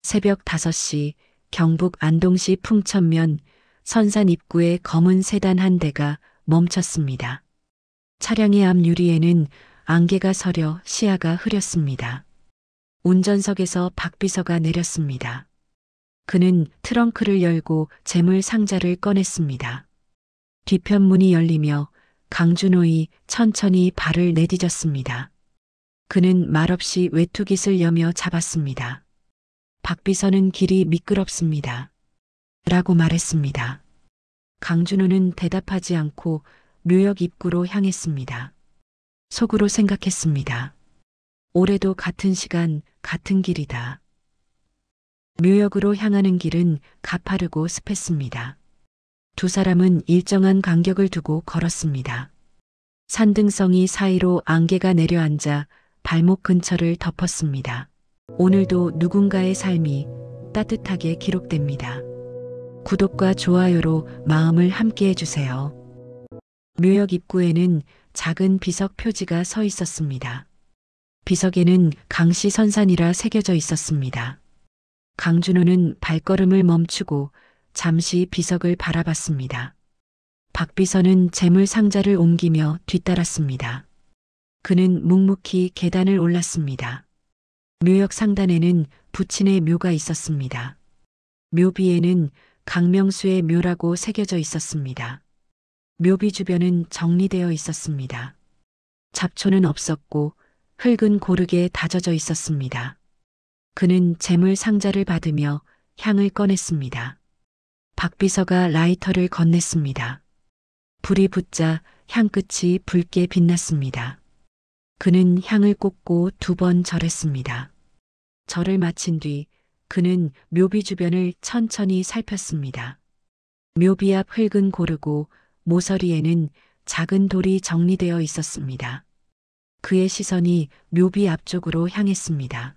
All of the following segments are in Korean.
새벽 5시 경북 안동시 풍천면 선산 입구에 검은 세단 한 대가 멈췄습니다. 차량의 앞 유리에는 안개가 서려 시야가 흐렸습니다. 운전석에서 박 비서가 내렸습니다. 그는 트렁크를 열고 재물 상자를 꺼냈습니다. 뒤편 문이 열리며 강준호이 천천히 발을 내디뎠습니다. 그는 말없이 외투깃을 여며 잡았습니다. 박 비서는 길이 미끄럽습니다. 라고 말했습니다. 강준호는 대답하지 않고 묘역 입구로 향했습니다. 속으로 생각했습니다. 올해도 같은 시간, 같은 길이다. 묘역으로 향하는 길은 가파르고 습했습니다. 두 사람은 일정한 간격을 두고 걸었습니다. 산등성이 사이로 안개가 내려앉아 발목 근처를 덮었습니다. 오늘도 누군가의 삶이 따뜻하게 기록됩니다. 구독과 좋아요로 마음을 함께 해주세요. 묘역 입구에는 작은 비석 표지가 서 있었습니다. 비석에는 강씨 선산이라 새겨져 있었습니다. 강준호는 발걸음을 멈추고 잠시 비석을 바라봤습니다. 박 비서는 재물 상자를 옮기며 뒤따랐습니다. 그는 묵묵히 계단을 올랐습니다. 묘역 상단에는 부친의 묘가 있었습니다. 묘비에는 강명수의 묘라고 새겨져 있었습니다. 묘비 주변은 정리되어 있었습니다. 잡초는 없었고 흙은 고르게 다져져 있었습니다. 그는 재물 상자를 받으며 향을 꺼냈습니다. 박 비서가 라이터를 건넸습니다. 불이 붙자 향끝이 붉게 빛났습니다. 그는 향을 꽂고 2번 절했습니다. 절을 마친 뒤 그는 묘비 주변을 천천히 살폈습니다. 묘비 앞 흙은 고르고 모서리에는 작은 돌이 정리되어 있었습니다. 그의 시선이 묘비 앞쪽으로 향했습니다.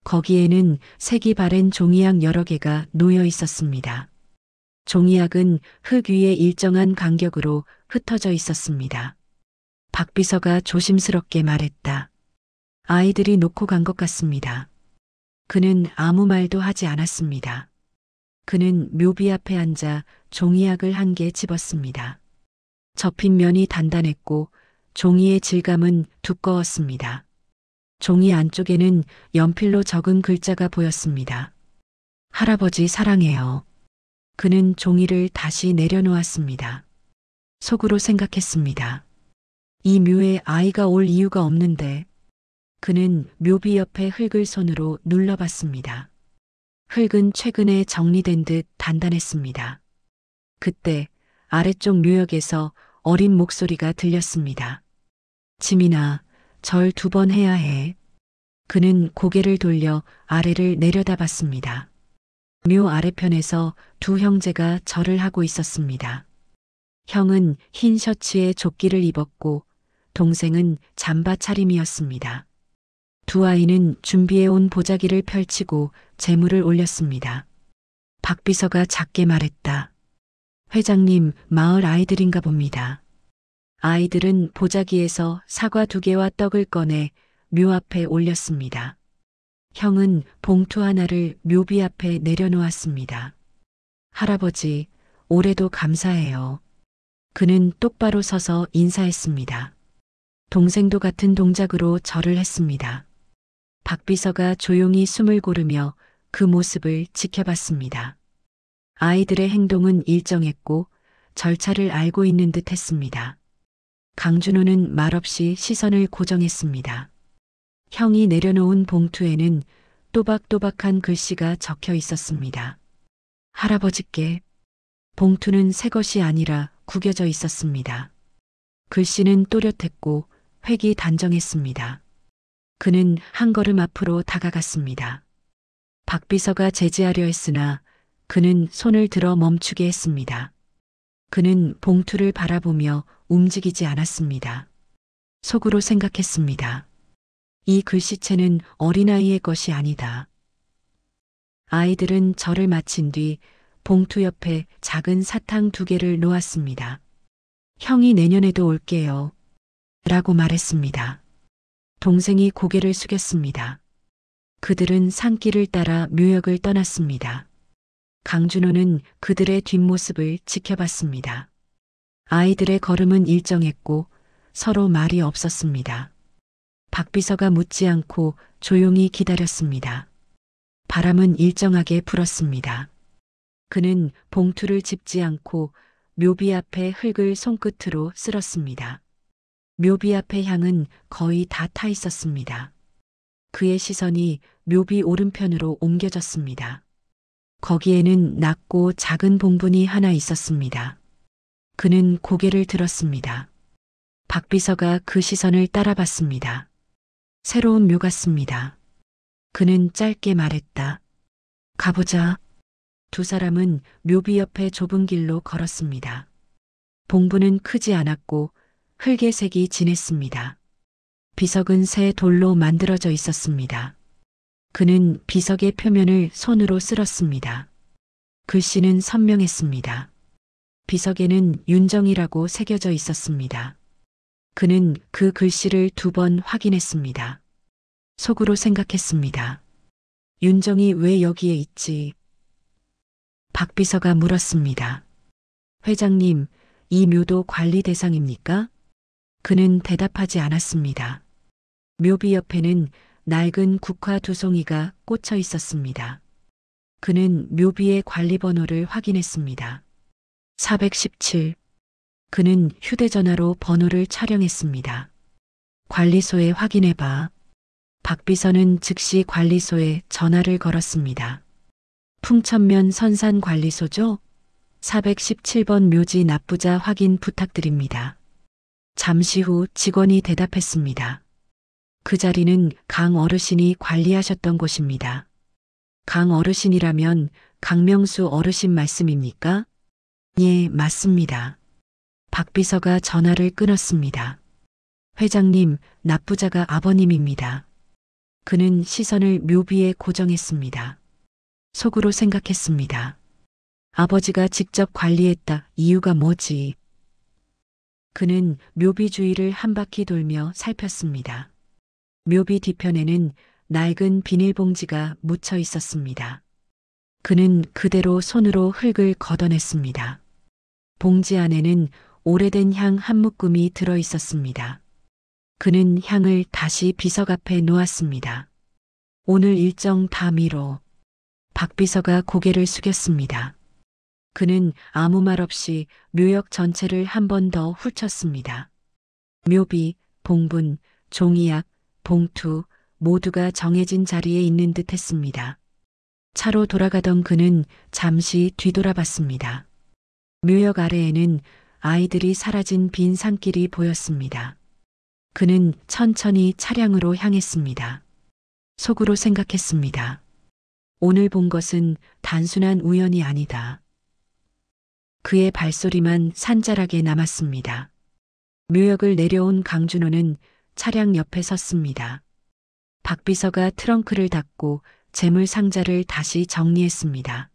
거기에는 색이 바랜 종이약 여러 개가 놓여 있었습니다. 종이약은 흙 위에 일정한 간격으로 흩어져 있었습니다. 박 비서가 조심스럽게 말했다. 아이들이 놓고 간 것 같습니다. 그는 아무 말도 하지 않았습니다. 그는 묘비 앞에 앉아 종이약을 한 개 집었습니다. 접힌 면이 단단했고 종이의 질감은 두꺼웠습니다. 종이 안쪽에는 연필로 적은 글자가 보였습니다. 할아버지 사랑해요. 그는 종이를 다시 내려놓았습니다. 속으로 생각했습니다. 이 묘에 아이가 올 이유가 없는데. 그는 묘비 옆에 흙을 손으로 눌러봤습니다. 흙은 최근에 정리된 듯 단단했습니다. 그때 아래쪽 묘역에서 어린 목소리가 들렸습니다. 지민아, 절 2번 해야 해. 그는 고개를 돌려 아래를 내려다봤습니다. 묘 아래편에서 2 형제가 절을 하고 있었습니다. 형은 흰 셔츠에 조끼를 입었고 동생은 잠바 차림이었습니다. 2 아이는 준비해온 보자기를 펼치고 재물을 올렸습니다. 박 비서가 작게 말했다. 회장님, 마을 아이들인가 봅니다. 아이들은 보자기에서 사과 2개와 떡을 꺼내 묘 앞에 올렸습니다. 형은 봉투 하나를 묘비 앞에 내려놓았습니다. 할아버지, 올해도 감사해요. 그는 똑바로 서서 인사했습니다. 동생도 같은 동작으로 절을 했습니다. 박 비서가 조용히 숨을 고르며 그 모습을 지켜봤습니다. 아이들의 행동은 일정했고 절차를 알고 있는 듯 했습니다. 강준호는 말없이 시선을 고정했습니다. 형이 내려놓은 봉투에는 또박또박한 글씨가 적혀 있었습니다. 할아버지께. 봉투는 새 것이 아니라 구겨져 있었습니다. 글씨는 또렷했고 획이 단정했습니다. 그는 한 걸음 앞으로 다가갔습니다. 박 비서가 제지하려 했으나 그는 손을 들어 멈추게 했습니다. 그는 봉투를 바라보며 움직이지 않았습니다. 속으로 생각했습니다. 이 글씨체는 어린아이의 것이 아니다. 아이들은 절을 마친 뒤 봉투 옆에 작은 사탕 2개를 놓았습니다. 형이 내년에도 올게요. 라고 말했습니다. 동생이 고개를 숙였습니다. 그들은 산길을 따라 묘역을 떠났습니다. 강준호는 그들의 뒷모습을 지켜봤습니다. 아이들의 걸음은 일정했고 서로 말이 없었습니다. 박비서가 묻지 않고 조용히 기다렸습니다. 바람은 일정하게 불었습니다. 그는 봉투를 짚지 않고 묘비 앞에 흙을 손끝으로 쓸었습니다. 묘비 앞의 향은 거의 다 타 있었습니다. 그의 시선이 묘비 오른편으로 옮겨졌습니다. 거기에는 낮고 작은 봉분이 하나 있었습니다. 그는 고개를 들었습니다. 박비서가 그 시선을 따라봤습니다. 새로운 묘 같습니다. 그는 짧게 말했다. 가보자. 두 사람은 묘비 옆에 좁은 길로 걸었습니다. 봉분은 크지 않았고 흙의 색이 진했습니다. 비석은 새 돌로 만들어져 있었습니다. 그는 비석의 표면을 손으로 쓸었습니다. 글씨는 선명했습니다. 비석에는 윤정이라고 새겨져 있었습니다. 그는 그 글씨를 2번 확인했습니다. 속으로 생각했습니다. 윤정이 왜 여기에 있지? 박비서가 물었습니다. 회장님, 이 묘도 관리 대상입니까? 그는 대답하지 않았습니다. 묘비 옆에는 낡은 국화 2송이가 꽂혀 있었습니다. 그는 묘비의 관리번호를 확인했습니다. 417. 그는 휴대전화로 번호를 촬영했습니다. 관리소에 확인해봐. 박비서는 즉시 관리소에 전화를 걸었습니다. 풍천면 선산관리소죠? 417번 묘지 납부자 확인 부탁드립니다. 잠시 후 직원이 대답했습니다. 그 자리는 강 어르신이 관리하셨던 곳입니다. 강 어르신이라면 강명수 어르신 말씀입니까? 예, 맞습니다. 박비서가 전화를 끊었습니다. 회장님, 납부자가 아버님입니다. 그는 시선을 묘비에 고정했습니다. 속으로 생각했습니다. 아버지가 직접 관리했다. 이유가 뭐지? 그는 묘비 주위를 한 바퀴 돌며 살폈습니다. 묘비 뒤편에는 낡은 비닐봉지가 묻혀 있었습니다. 그는 그대로 손으로 흙을 걷어냈습니다. 봉지 안에는 오래된 향 한 묶음이 들어 있었습니다. 그는 향을 다시 비석 앞에 놓았습니다. 오늘 일정 다 미뤄. 박비서가 고개를 숙였습니다. 그는 아무 말 없이 묘역 전체를 한 번 더 훑쳤습니다. 묘비, 봉분, 종이약, 봉투 모두가 정해진 자리에 있는 듯 했습니다. 차로 돌아가던 그는 잠시 뒤돌아봤습니다. 묘역 아래에는 아이들이 사라진 빈 산길이 보였습니다. 그는 천천히 차량으로 향했습니다. 속으로 생각했습니다. 오늘 본 것은 단순한 우연이 아니다. 그의 발소리만 산자락에 남았습니다. 묘역을 내려온 강준호는 차량 옆에 섰습니다. 박비서가 트렁크를 닫고 재물 상자를 다시 정리했습니다.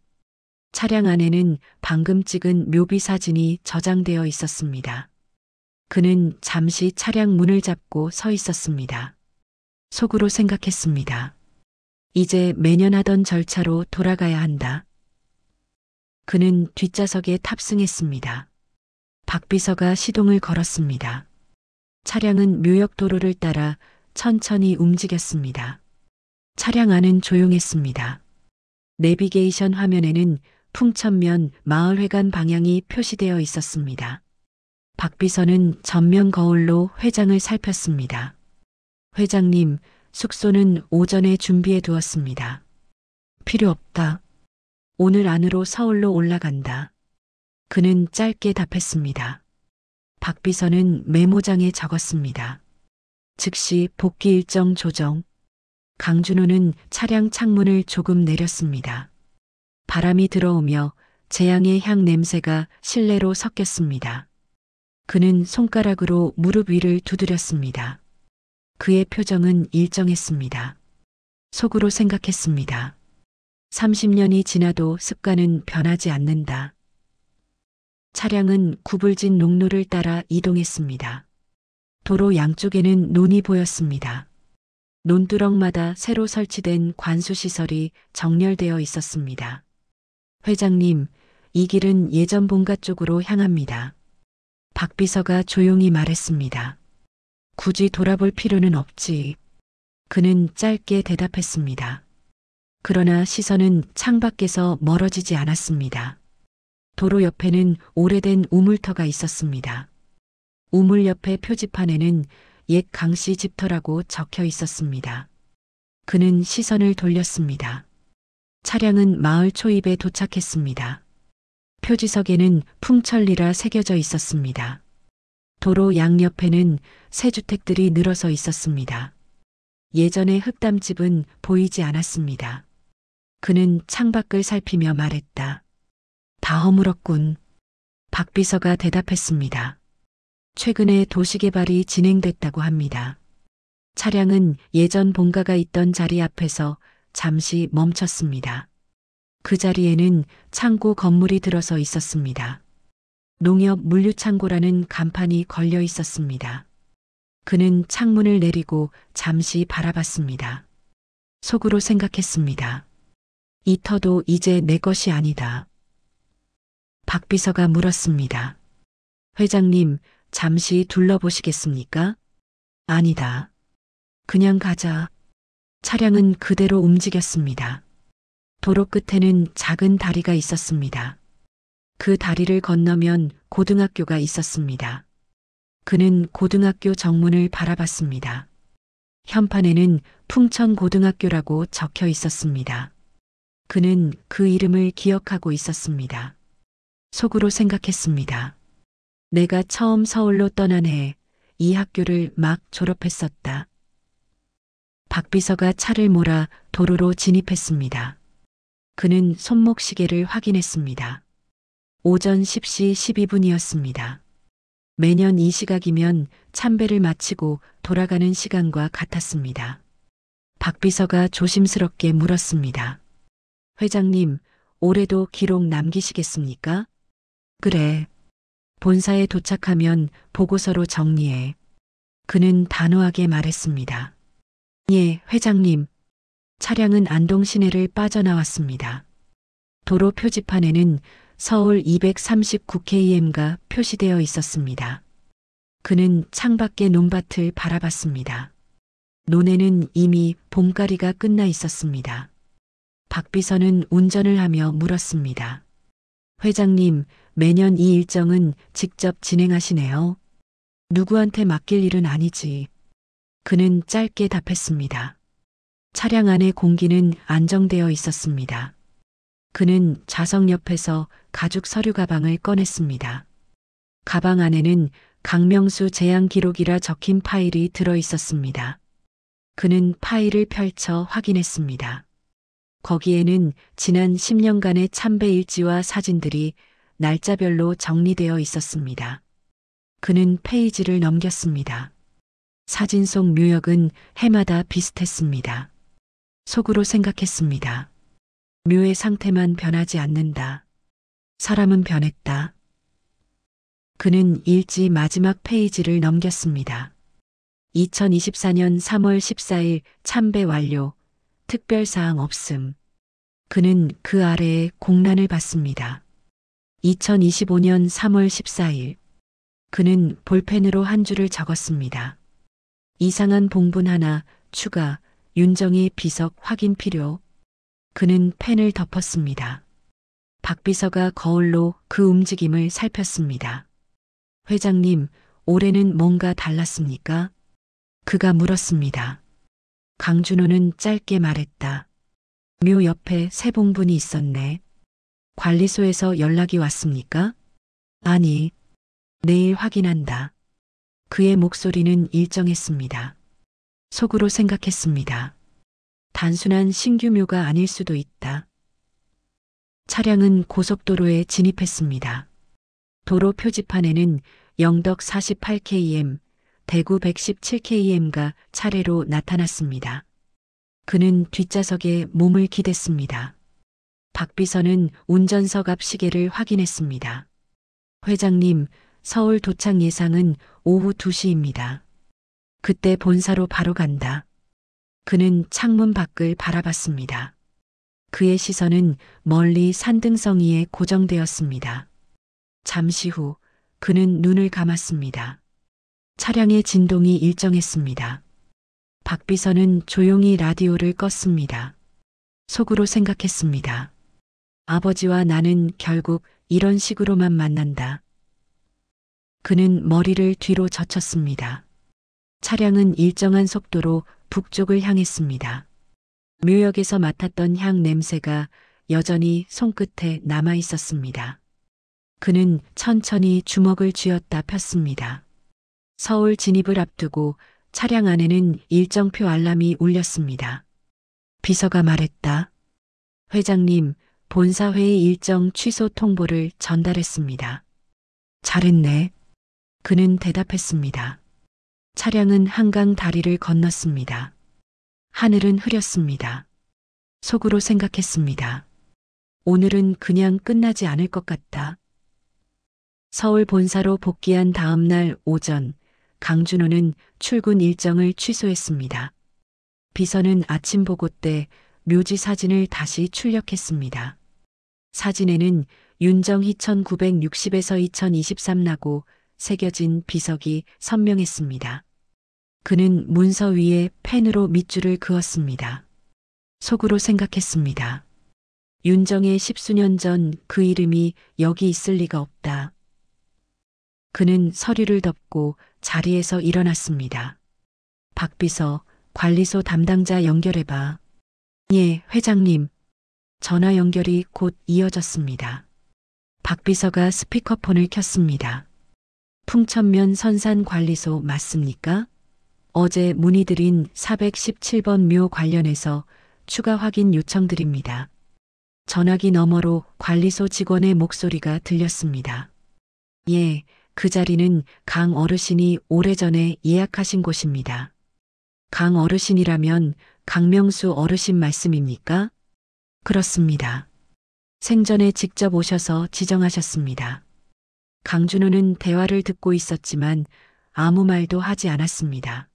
차량 안에는 방금 찍은 묘비 사진이 저장되어 있었습니다. 그는 잠시 차량 문을 잡고 서 있었습니다. 속으로 생각했습니다. 이제 매년 하던 절차로 돌아가야 한다. 그는 뒷좌석에 탑승했습니다. 박비서가 시동을 걸었습니다. 차량은 묘역 도로를 따라 천천히 움직였습니다. 차량 안은 조용했습니다. 내비게이션 화면에는 풍천면 마을회관 방향이 표시되어 있었습니다. 박비서는 전면 거울로 회장을 살폈습니다. 회장님, 숙소는 오전에 준비해 두었습니다. 필요 없다. 오늘 안으로 서울로 올라간다. 그는 짧게 답했습니다. 박비서는 메모장에 적었습니다. 즉시 복귀 일정 조정. 강준호는 차량 창문을 조금 내렸습니다. 바람이 들어오며 재향의 향 냄새가 실내로 섞였습니다. 그는 손가락으로 무릎 위를 두드렸습니다. 그의 표정은 일정했습니다. 속으로 생각했습니다. 30년이 지나도 습관은 변하지 않는다. 차량은 구불진 농로를 따라 이동했습니다. 도로 양쪽에는 논이 보였습니다. 논두렁마다 새로 설치된 관수시설이 정렬되어 있었습니다. 회장님, 이 길은 예전 본가 쪽으로 향합니다. 박 비서가 조용히 말했습니다. 굳이 돌아볼 필요는 없지. 그는 짧게 대답했습니다. 그러나 시선은 창밖에서 멀어지지 않았습니다. 도로 옆에는 오래된 우물터가 있었습니다. 우물 옆의 표지판에는 옛 강씨 집터라고 적혀 있었습니다. 그는 시선을 돌렸습니다. 차량은 마을 초입에 도착했습니다. 표지석에는 풍천리라 새겨져 있었습니다. 도로 양옆에는 새 주택들이 늘어서 있었습니다. 예전의 흙담집은 보이지 않았습니다. 그는 창밖을 살피며 말했다. 다 허물었군. 박 비서가 대답했습니다. 최근에 도시개발이 진행됐다고 합니다. 차량은 예전 본가가 있던 자리 앞에서 잠시 멈췄습니다. 그 자리에는 창고 건물이 들어서 있었습니다. 농협 물류창고라는 간판이 걸려 있었습니다. 그는 창문을 내리고 잠시 바라봤습니다. 속으로 생각했습니다. 이 터도 이제 내 것이 아니다. 박 비서가 물었습니다. 회장님, 잠시 둘러보시겠습니까? 아니다. 그냥 가자. 차량은 그대로 움직였습니다. 도로 끝에는 작은 다리가 있었습니다. 그 다리를 건너면 고등학교가 있었습니다. 그는 고등학교 정문을 바라봤습니다. 현판에는 풍천고등학교라고 적혀 있었습니다. 그는 그 이름을 기억하고 있었습니다. 속으로 생각했습니다. 내가 처음 서울로 떠난 해 이 학교를 막 졸업했었다. 박 비서가 차를 몰아 도로로 진입했습니다. 그는 손목시계를 확인했습니다. 오전 10시 12분이었습니다. 매년 이 시각이면 참배를 마치고 돌아가는 시간과 같았습니다. 박 비서가 조심스럽게 물었습니다. 회장님, 올해도 기록 남기시겠습니까? 그래. 본사에 도착하면 보고서로 정리해. 그는 단호하게 말했습니다. 예, 회장님. 차량은 안동 시내를 빠져나왔습니다. 도로 표지판에는 서울 239km가 표시되어 있었습니다. 그는 창밖의 논밭을 바라봤습니다. 논에는 이미 봄가리가 끝나 있었습니다. 박 비서는 운전을 하며 물었습니다. 회장님, 매년 이 일정은 직접 진행하시네요. 누구한테 맡길 일은 아니지. 그는 짧게 답했습니다. 차량 안의 공기는 안정되어 있었습니다. 그는 좌석 옆에서 가죽 서류 가방을 꺼냈습니다. 가방 안에는 강명수 재양 기록이라 적힌 파일이 들어 있었습니다. 그는 파일을 펼쳐 확인했습니다. 거기에는 지난 10년간의 참배 일지와 사진들이 날짜별로 정리되어 있었습니다. 그는 페이지를 넘겼습니다. 사진 속 묘역은 해마다 비슷했습니다. 속으로 생각했습니다. 묘의 상태만 변하지 않는다. 사람은 변했다. 그는 일지 마지막 페이지를 넘겼습니다. 2024년 3월 14일 참배 완료. 특별사항 없음. 그는 그 아래에 공란을 봤습니다. 2025년 3월 14일. 그는 볼펜으로 한 줄을 적었습니다. 이상한 봉분 하나 추가. 윤정희 비석 확인 필요. 그는 펜을 덮었습니다. 박 비서가 거울로 그 움직임을 살폈습니다. 회장님, 올해는 뭔가 달랐습니까? 그가 물었습니다. 강준호는 짧게 말했다. 묘 옆에 새 봉분이 있었네. 관리소에서 연락이 왔습니까? 아니, 내일 확인한다. 그의 목소리는 일정했습니다. 속으로 생각했습니다. 단순한 신규 묘가 아닐 수도 있다. 차량은 고속도로에 진입했습니다. 도로 표지판에는 영덕 48km, 대구 117km가 차례로 나타났습니다. 그는 뒷좌석에 몸을 기댔습니다. 박 비서는 운전석 앞 시계를 확인했습니다. 회장님, 서울 도착 예상은 오후 2시입니다. 그때 본사로 바로 간다. 그는 창문 밖을 바라봤습니다. 그의 시선은 멀리 산등성이에 고정되었습니다. 잠시 후 그는 눈을 감았습니다. 차량의 진동이 일정했습니다. 박 비서는 조용히 라디오를 껐습니다. 속으로 생각했습니다. 아버지와 나는 결국 이런 식으로만 만난다. 그는 머리를 뒤로 젖혔습니다. 차량은 일정한 속도로 북쪽을 향했습니다. 묘역에서 맡았던 향 냄새가 여전히 손끝에 남아 있었습니다. 그는 천천히 주먹을 쥐었다 폈습니다. 서울 진입을 앞두고 차량 안에는 일정표 알람이 울렸습니다. 비서가 말했다. 회장님, 본사회의 일정 취소 통보를 전달했습니다. 잘했네. 그는 대답했습니다. 차량은 한강 다리를 건넜습니다. 하늘은 흐렸습니다. 속으로 생각했습니다. 오늘은 그냥 끝나지 않을 것 같다. 서울 본사로 복귀한 다음 날 오전, 강준호는 출근 일정을 취소했습니다. 비서는 아침 보고 때 묘지 사진을 다시 출력했습니다. 사진에는 윤정희 1960에서 2023라고 새겨진 비석이 선명했습니다. 그는 문서 위에 펜으로 밑줄을 그었습니다. 속으로 생각했습니다. 윤정의 10수년 전 그 이름이 여기 있을 리가 없다. 그는 서류를 덮고 자리에서 일어났습니다. 박 비서, 관리소 담당자 연결해봐. 예, 회장님. 전화 연결이 곧 이어졌습니다. 박 비서가 스피커폰을 켰습니다. 풍천면 선산관리소 맞습니까? 어제 문의드린 417번 묘 관련해서 추가 확인 요청드립니다. 전화기 너머로 관리소 직원의 목소리가 들렸습니다. 예, 그 자리는 강 어르신이 오래전에 예약하신 곳입니다. 강 어르신이라면 강명수 어르신 말씀입니까? 그렇습니다. 생전에 직접 오셔서 지정하셨습니다. 강준호는 대화를 듣고 있었지만 아무 말도 하지 않았습니다.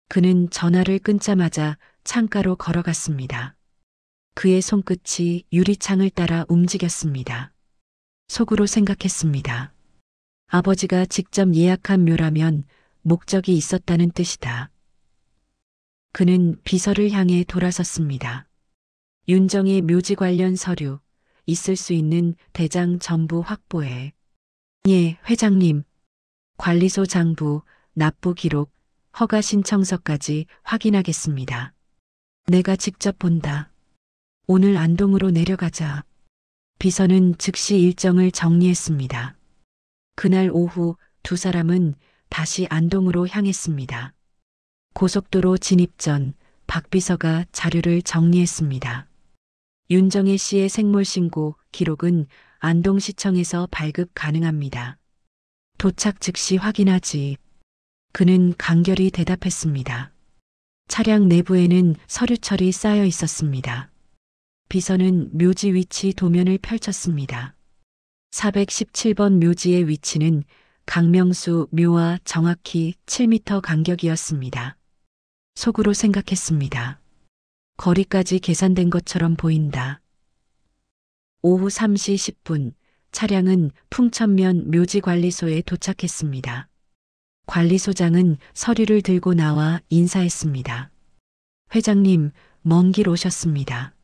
그는 전화를 끊자마자 창가로 걸어갔습니다. 그의 손끝이 유리창을 따라 움직였습니다. 속으로 생각했습니다. 아버지가 직접 예약한 묘라면 목적이 있었다는 뜻이다. 그는 비서를 향해 돌아섰습니다. 윤정의 묘지 관련 서류, 있을 수 있는 대장 전부 확보해. 예, 회장님. 관리소 장부, 납부 기록, 허가 신청서까지 확인하겠습니다. 내가 직접 본다. 오늘 안동으로 내려가자. 비서는 즉시 일정을 정리했습니다. 그날 오후 두 사람은 다시 안동으로 향했습니다. 고속도로 진입 전 박 비서가 자료를 정리했습니다. 윤정혜 씨의 생몰신고 기록은 안동시청에서 발급 가능합니다. 도착 즉시 확인하지. 그는 간결히 대답했습니다. 차량 내부에는 서류철이 쌓여 있었습니다. 비서는 묘지 위치 도면을 펼쳤습니다. 417번 묘지의 위치는 강명수 묘와 정확히 7m 간격이었습니다. 속으로 생각했습니다. 거리까지 계산된 것처럼 보인다. 오후 3시 10분 차량은 풍천면 묘지관리소에 도착했습니다. 관리소장은 서류를 들고 나와 인사했습니다. 회장님, 먼 길 오셨습니다.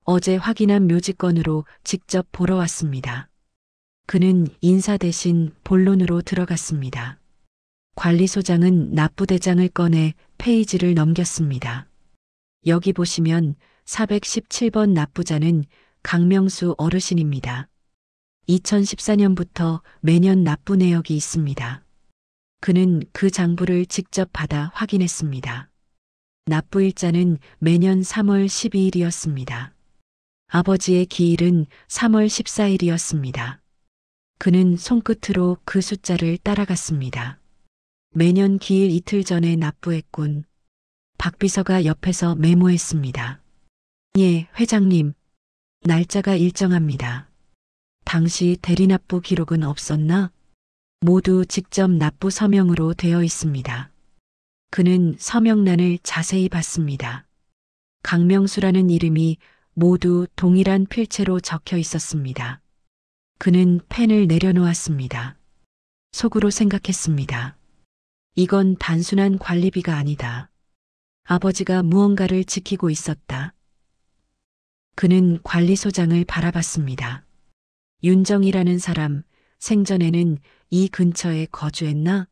어제 확인한 묘지건으로 직접 보러 왔습니다. 그는 인사 대신 본론으로 들어갔습니다. 관리소장은 납부대장을 꺼내 페이지를 넘겼습니다. 여기 보시면 417번 납부자는 강명수 어르신입니다. 2014년부터 매년 납부 내역이 있습니다. 그는 그 장부를 직접 받아 확인했습니다. 납부일자는 매년 3월 12일이었습니다. 아버지의 기일은 3월 14일이었습니다. 그는 손끝으로 그 숫자를 따라갔습니다. 매년 기일 이틀 전에 납부했군. 박 비서가 옆에서 메모했습니다. 예, 회장님. 날짜가 일정합니다. 당시 대리납부 기록은 없었나? 모두 직접 납부 서명으로 되어 있습니다. 그는 서명란을 자세히 봤습니다. 강명수라는 이름이 모두 동일한 필체로 적혀 있었습니다. 그는 펜을 내려놓았습니다. 속으로 생각했습니다. 이건 단순한 관리비가 아니다. 아버지가 무언가를 지키고 있었다. 그는 관리소장을 바라봤습니다. 윤정이라는 사람, 생전에는 이 근처에 거주했나?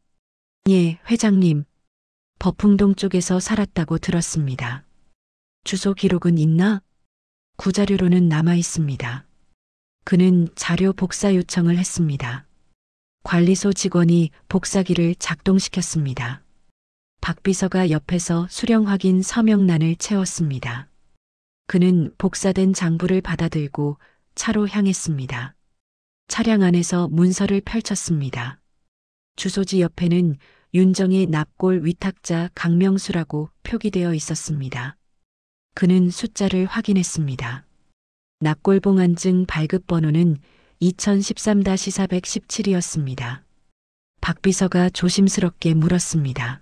예, 회장님. 버풍동 쪽에서 살았다고 들었습니다. 주소 기록은 있나? 구자료로는 남아 있습니다. 그는 자료 복사 요청을 했습니다. 관리소 직원이 복사기를 작동시켰습니다. 박 비서가 옆에서 수령 확인 서명란을 채웠습니다. 그는 복사된 장부를 받아들고 차로 향했습니다. 차량 안에서 문서를 펼쳤습니다. 주소지 옆에는 윤정의 납골 위탁자 강명수라고 표기되어 있었습니다. 그는 숫자를 확인했습니다. 납골봉안증 발급번호는 2013-417이었습니다. 박 비서가 조심스럽게 물었습니다.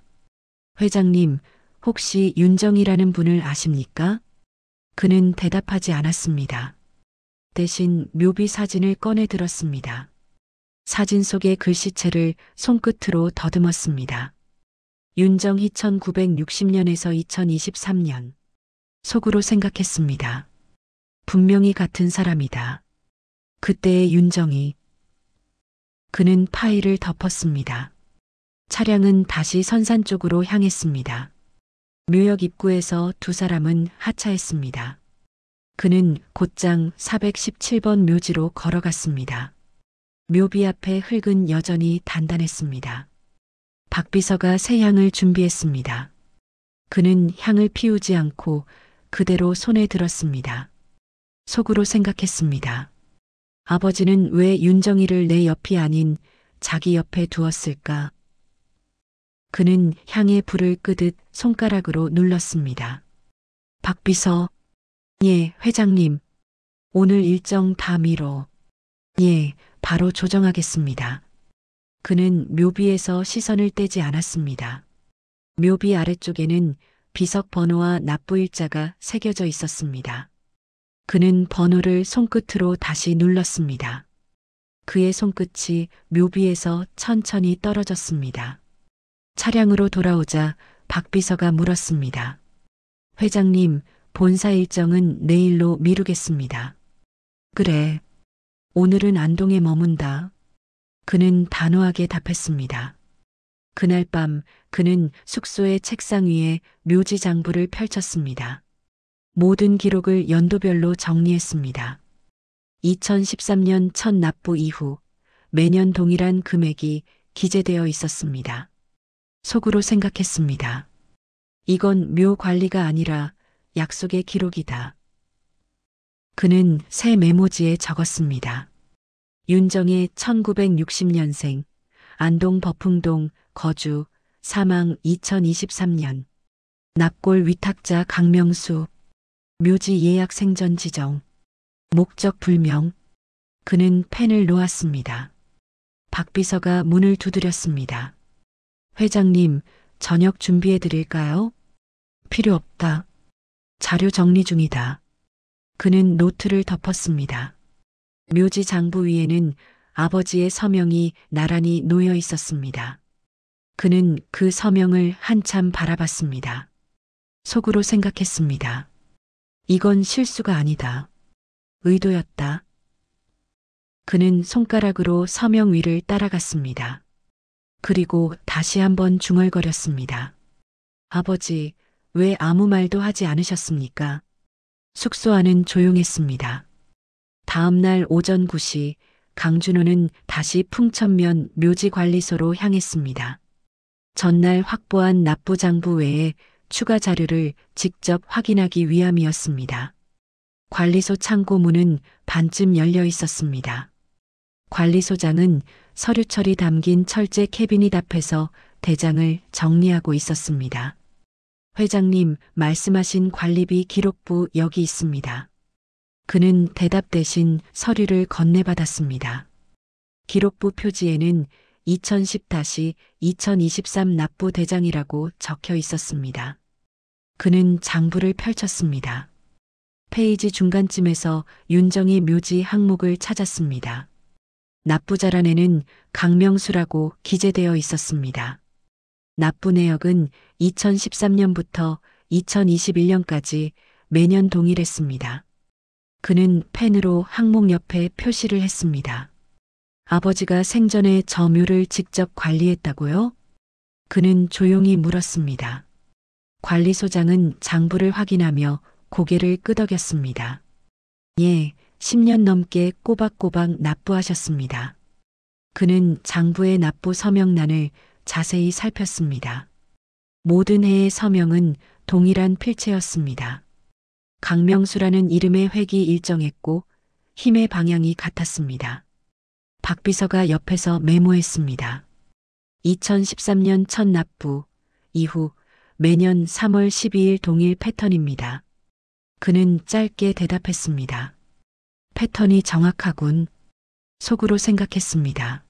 회장님, 혹시 윤정이라는 분을 아십니까? 그는 대답하지 않았습니다. 대신 묘비 사진을 꺼내 들었습니다. 사진 속의 글씨체를 손끝으로 더듬었습니다. 윤정희 1960년에서 2023년. 속으로 생각했습니다. 분명히 같은 사람이다. 그때의 윤정희. 그는 파일을 덮었습니다. 차량은 다시 선산 쪽으로 향했습니다. 묘역 입구에서 두 사람은 하차했습니다. 그는 곧장 417번 묘지로 걸어갔습니다. 묘비 앞에 흙은 여전히 단단했습니다. 박 비서가 새 향을 준비했습니다. 그는 향을 피우지 않고 그대로 손에 들었습니다. 속으로 생각했습니다. 아버지는 왜 윤정이를 내 옆이 아닌 자기 옆에 두었을까? 그는 향에 불을 끄듯 손가락으로 눌렀습니다. 박 비서. 예, 회장님. 오늘 일정 다 미뤄. 예, 바로 조정하겠습니다. 그는 묘비에서 시선을 떼지 않았습니다. 묘비 아래쪽에는 비석 번호와 납부일자가 새겨져 있었습니다. 그는 번호를 손끝으로 다시 눌렀습니다. 그의 손끝이 묘비에서 천천히 떨어졌습니다. 차량으로 돌아오자 박 비서가 물었습니다. 회장님, 본사 일정은 내일로 미루겠습니다. 그래. 오늘은 안동에 머문다. 그는 단호하게 답했습니다. 그날 밤 그는 숙소의 책상 위에 묘지 장부를 펼쳤습니다. 모든 기록을 연도별로 정리했습니다. 2013년 첫 납부 이후 매년 동일한 금액이 기재되어 있었습니다. 속으로 생각했습니다. 이건 묘 관리가 아니라 약속의 기록이다. 그는 새 메모지에 적었습니다. 윤정의 1960년생, 안동 버풍동 거주, 사망 2023년. 납골 위탁자 강명수. 묘지 예약 생전 지정. 목적 불명. 그는 펜을 놓았습니다. 박 비서가 문을 두드렸습니다. 회장님, 저녁 준비해 드릴까요? 필요 없다. 자료 정리 중이다. 그는 노트를 덮었습니다. 묘지 장부 위에는 아버지의 서명이 나란히 놓여 있었습니다. 그는 그 서명을 한참 바라봤습니다. 속으로 생각했습니다. 이건 실수가 아니다. 의도였다. 그는 손가락으로 서명 위를 따라갔습니다. 그리고 다시 한번 중얼거렸습니다. 아버지, 왜 아무 말도 하지 않으셨습니까? 숙소 안은 조용했습니다. 다음 날 오전 9시 강준호는 다시 풍천면 묘지관리소로 향했습니다. 전날 확보한 납부장부 외에 추가 자료를 직접 확인하기 위함이었습니다. 관리소 창고 문은 반쯤 열려 있었습니다. 관리소장은 서류 처리 담긴 철제 캐비닛 앞에서 대장을 정리하고 있었습니다. 회장님, 말씀하신 관리비 기록부 여기 있습니다. 그는 대답 대신 서류를 건네받았습니다. 기록부 표지에는 2010-2023 납부 대장이라고 적혀 있었습니다. 그는 장부를 펼쳤습니다. 페이지 중간쯤에서 윤정이 묘지 항목을 찾았습니다. 납부자란에는 강명수라고 기재되어 있었습니다. 납부 내역은 2013년부터 2021년까지 매년 동일했습니다. 그는 펜으로 항목 옆에 표시를 했습니다. 아버지가 생전에 저 묘를 직접 관리했다고요? 그는 조용히 물었습니다. 관리소장은 장부를 확인하며 고개를 끄덕였습니다. 예, 10년 넘게 꼬박꼬박 납부하셨습니다. 그는 장부의 납부 서명란을 자세히 살폈습니다. 모든 해의 서명은 동일한 필체였습니다. 강명수라는 이름의 획이 일정했고 힘의 방향이 같았습니다. 박 비서가 옆에서 메모했습니다. 2013년 첫 납부 이후 매년 3월 12일 동일 패턴입니다. 그는 짧게 대답했습니다. 패턴이 정확하군. 속으로 생각했습니다.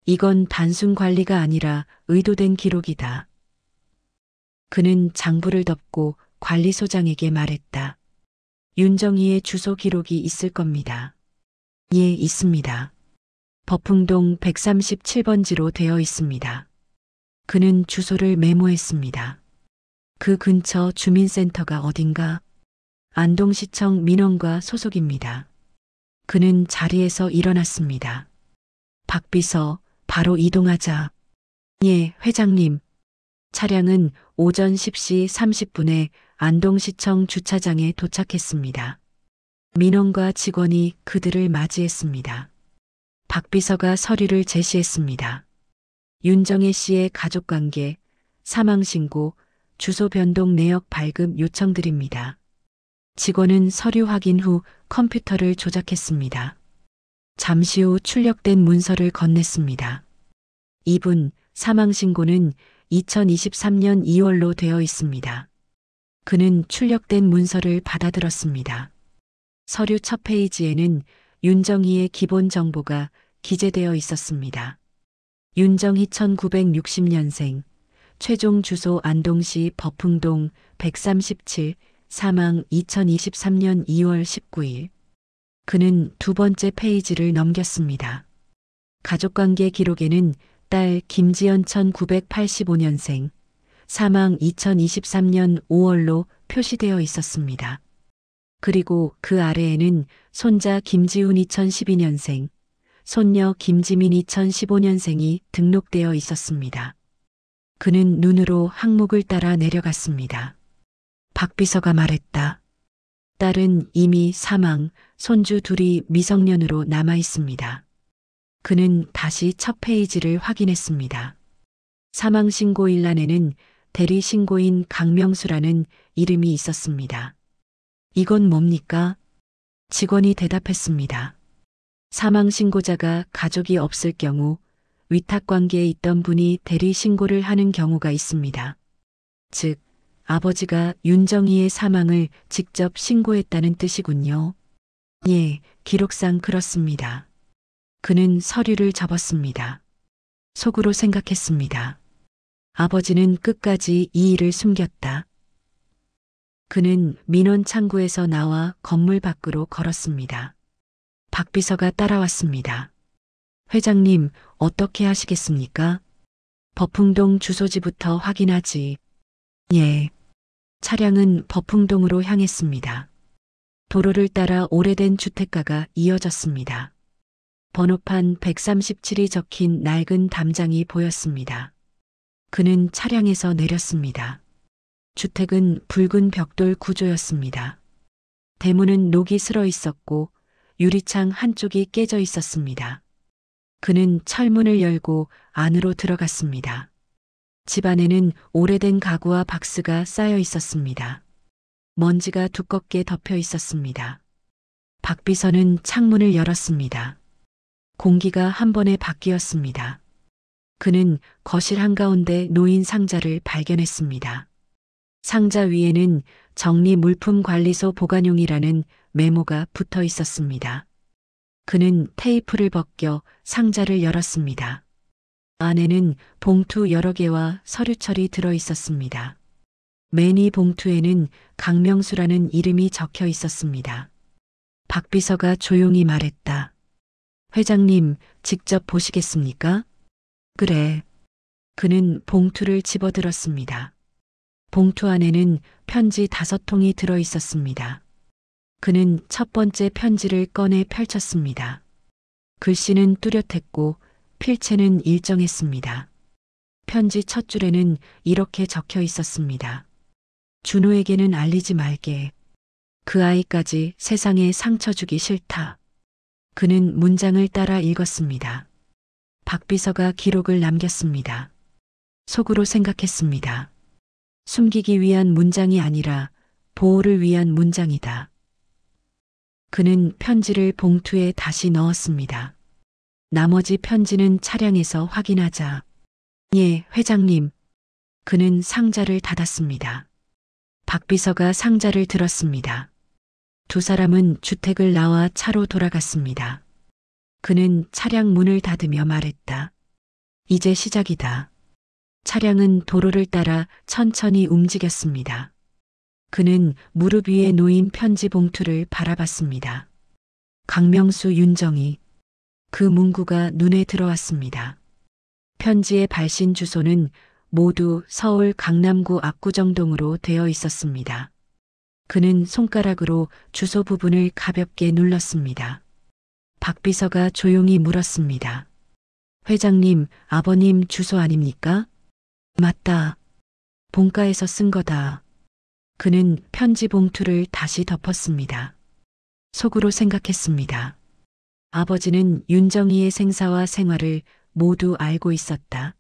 이건 단순 관리가 아니라 의도된 기록이다. 그는 장부를 덮고 관리소장에게 말했다. 윤정희의 주소 기록이 있을 겁니다. 예, 있습니다. 버풍동 137번지로 되어 있습니다. 그는 주소를 메모했습니다. 그 근처 주민센터가 어딘가? 안동시청 민원과 소속입니다. 그는 자리에서 일어났습니다. 박 비서, 바로 이동하자. 예, 회장님. 차량은 오전 10시 30분에 안동시청 주차장에 도착했습니다. 민원과 직원이 그들을 맞이했습니다. 박 비서가 서류를 제시했습니다. 윤정혜 씨의 가족관계, 사망신고, 주소 변동 내역 발급 요청드립니다. 직원은 서류 확인 후 컴퓨터를 조작했습니다. 잠시 후 출력된 문서를 건넸습니다. 이분, 사망신고는 2023년 2월로 되어 있습니다. 그는 출력된 문서를 받아들었습니다. 서류 첫 페이지에는 윤정희의 기본 정보가 기재되어 있었습니다. 윤정희 1960년생, 최종 주소 안동시 버풍동 137, 사망 2023년 2월 19일. 그는 두 번째 페이지를 넘겼습니다. 가족관계 기록에는 딸 김지연 1985년생, 사망 2023년 5월로 표시되어 있었습니다. 그리고 그 아래에는 손자 김지훈 2012년생, 손녀 김지민 2015년생이 등록되어 있었습니다. 그는 눈으로 항목을 따라 내려갔습니다. 박 비서가 말했다. 딸은 이미 사망, 손주 둘이 미성년으로 남아 있습니다. 그는 다시 첫 페이지를 확인했습니다. 사망신고일란에는 대리신고인 강명수라는 이름이 있었습니다. 이건 뭡니까? 직원이 대답했습니다. 사망신고자가 가족이 없을 경우 위탁관계에 있던 분이 대리신고를 하는 경우가 있습니다. 즉, 아버지가 윤정희의 사망을 직접 신고했다는 뜻이군요. 예, 기록상 그렇습니다. 그는 서류를 접었습니다. 속으로 생각했습니다. 아버지는 끝까지 이 일을 숨겼다. 그는 민원 창구에서 나와 건물 밖으로 걸었습니다. 박 비서가 따라왔습니다. 회장님, 어떻게 하시겠습니까? 버풍동 주소지부터 확인하지. 예. 차량은 버풍동으로 향했습니다. 도로를 따라 오래된 주택가가 이어졌습니다. 번호판 137이 적힌 낡은 담장이 보였습니다. 그는 차량에서 내렸습니다. 주택은 붉은 벽돌 구조였습니다. 대문은 녹이 슬어 있었고 유리창 한쪽이 깨져 있었습니다. 그는 철문을 열고 안으로 들어갔습니다. 집 안에는 오래된 가구와 박스가 쌓여 있었습니다. 먼지가 두껍게 덮여 있었습니다. 박 비서는 창문을 열었습니다. 공기가 한 번에 바뀌었습니다. 그는 거실 한가운데 놓인 상자를 발견했습니다. 상자 위에는 정리물품관리소 보관용이라는 메모가 붙어 있었습니다. 그는 테이프를 벗겨 상자를 열었습니다. 안에는 봉투 여러 개와 서류철이 들어 있었습니다. 매니 봉투에는 강명수라는 이름이 적혀 있었습니다. 박 비서가 조용히 말했다. 회장님, 직접 보시겠습니까? 그래. 그는 봉투를 집어들었습니다. 봉투 안에는 편지 5통이 들어 있었습니다. 그는 첫 번째 편지를 꺼내 펼쳤습니다. 글씨는 뚜렷했고 필체는 일정했습니다. 편지 첫 줄에는 이렇게 적혀 있었습니다. 준호에게는 알리지 말게. 그 아이까지 세상에 상처 주기 싫다. 그는 문장을 따라 읽었습니다. 박 비서가 기록을 남겼습니다. 속으로 생각했습니다. 숨기기 위한 문장이 아니라 보호를 위한 문장이다. 그는 편지를 봉투에 다시 넣었습니다. 나머지 편지는 차량에서 확인하자. 예, 회장님. 그는 상자를 닫았습니다. 박 비서가 상자를 들었습니다. 두 사람은 주택을 나와 차로 돌아갔습니다. 그는 차량 문을 닫으며 말했다. 이제 시작이다. 차량은 도로를 따라 천천히 움직였습니다. 그는 무릎 위에 놓인 편지 봉투를 바라봤습니다. 강명수, 윤정희. 그 문구가 눈에 들어왔습니다. 편지의 발신 주소는 모두 서울 강남구 압구정동으로 되어 있었습니다. 그는 손가락으로 주소 부분을 가볍게 눌렀습니다. 박 비서가 조용히 물었습니다. 회장님, 아버님 주소 아닙니까? 맞다. 본가에서 쓴 거다. 그는 편지 봉투를 다시 덮었습니다. 속으로 생각했습니다. 아버지는 윤정희의 생사와 생활을 모두 알고 있었다.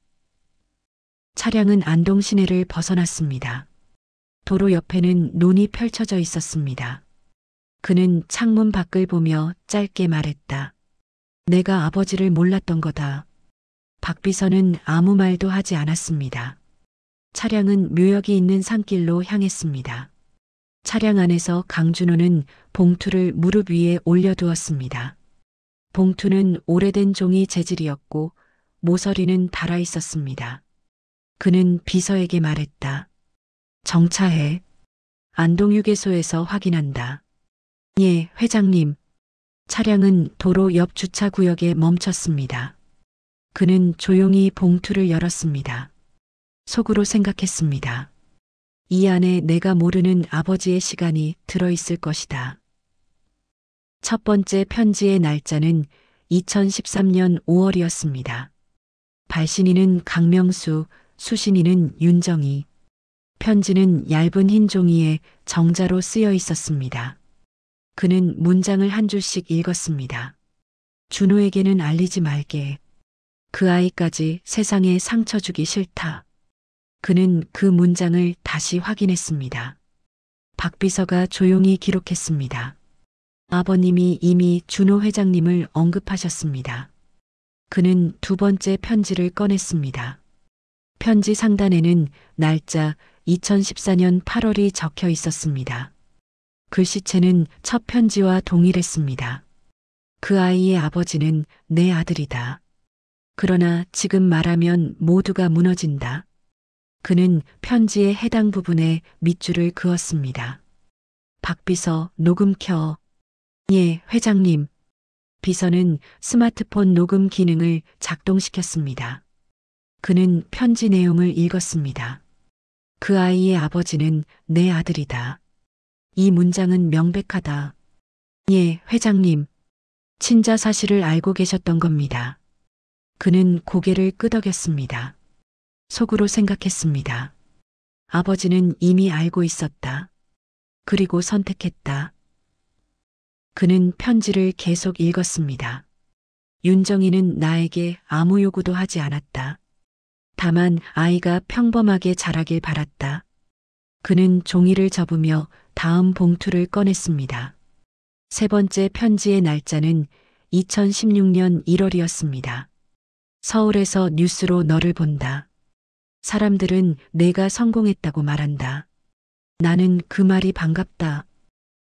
차량은 안동 시내를 벗어났습니다. 도로 옆에는 논이 펼쳐져 있었습니다. 그는 창문 밖을 보며 짧게 말했다. 내가 아버지를 몰랐던 거다. 박 비서는 아무 말도 하지 않았습니다. 차량은 묘역이 있는 산길로 향했습니다. 차량 안에서 강준호는 봉투를 무릎 위에 올려두었습니다. 봉투는 오래된 종이 재질이었고 모서리는 달아 있었습니다. 그는 비서에게 말했다. 정차해. 안동휴게소에서 확인한다. 예, 회장님. 차량은 도로 옆 주차구역에 멈췄습니다. 그는 조용히 봉투를 열었습니다. 속으로 생각했습니다. 이 안에 내가 모르는 아버지의 시간이 들어있을 것이다. 첫 번째 편지의 날짜는 2013년 5월이었습니다. 발신인은 강명수, 수신인은 윤정희. 편지는 얇은 흰 종이에 정자로 쓰여 있었습니다. 그는 문장을 한 줄씩 읽었습니다. 준호에게는 알리지 말게. 그 아이까지 세상에 상처 주기 싫다. 그는 그 문장을 다시 확인했습니다. 박 비서가 조용히 기록했습니다. 아버님이 이미 준호 회장님을 언급하셨습니다. 그는 두 번째 편지를 꺼냈습니다. 편지 상단에는 날짜 2014년 8월이 적혀 있었습니다. 글씨체는 첫 편지와 동일했습니다. 그 아이의 아버지는 내 아들이다. 그러나 지금 말하면 모두가 무너진다. 그는 편지의 해당 부분에 밑줄을 그었습니다. 박 비서, 녹음 켜. 예, 회장님. 비서는 스마트폰 녹음 기능을 작동시켰습니다. 그는 편지 내용을 읽었습니다. 그 아이의 아버지는 내 아들이다. 이 문장은 명백하다. 예, 회장님. 친자 사실을 알고 계셨던 겁니다. 그는 고개를 끄덕였습니다. 속으로 생각했습니다. 아버지는 이미 알고 있었다. 그리고 선택했다. 그는 편지를 계속 읽었습니다. 윤정희는 나에게 아무 요구도 하지 않았다. 다만 아이가 평범하게 자라길 바랐다. 그는 종이를 접으며 다음 봉투를 꺼냈습니다. 세 번째 편지의 날짜는 2016년 1월이었습니다. 서울에서 뉴스로 너를 본다. 사람들은 내가 성공했다고 말한다. 나는 그 말이 반갑다.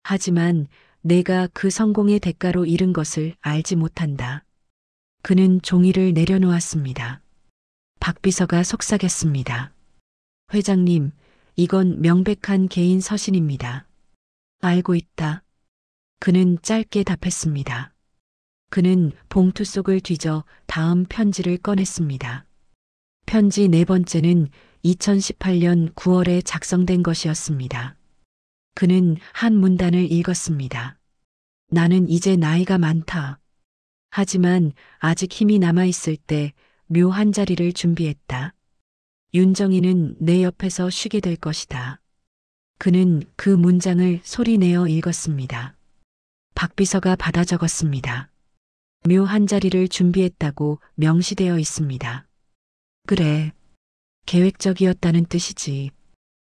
하지만 내가 그 성공의 대가로 잃은 것을 알지 못한다. 그는 종이를 내려놓았습니다. 박 비서가 속삭였습니다. 회장님, 이건 명백한 개인 서신입니다. 알고 있다. 그는 짧게 답했습니다. 그는 봉투 속을 뒤져 다음 편지를 꺼냈습니다. 편지 네 번째는 2018년 9월에 작성된 것이었습니다. 그는 한 문단을 읽었습니다. 나는 이제 나이가 많다. 하지만 아직 힘이 남아있을 때 묘 한 자리를 준비했다. 윤정이는 내 옆에서 쉬게 될 것이다. 그는 그 문장을 소리내어 읽었습니다. 박 비서가 받아 적었습니다. 묘 한 자리를 준비했다고 명시되어 있습니다. 그래. 계획적이었다는 뜻이지.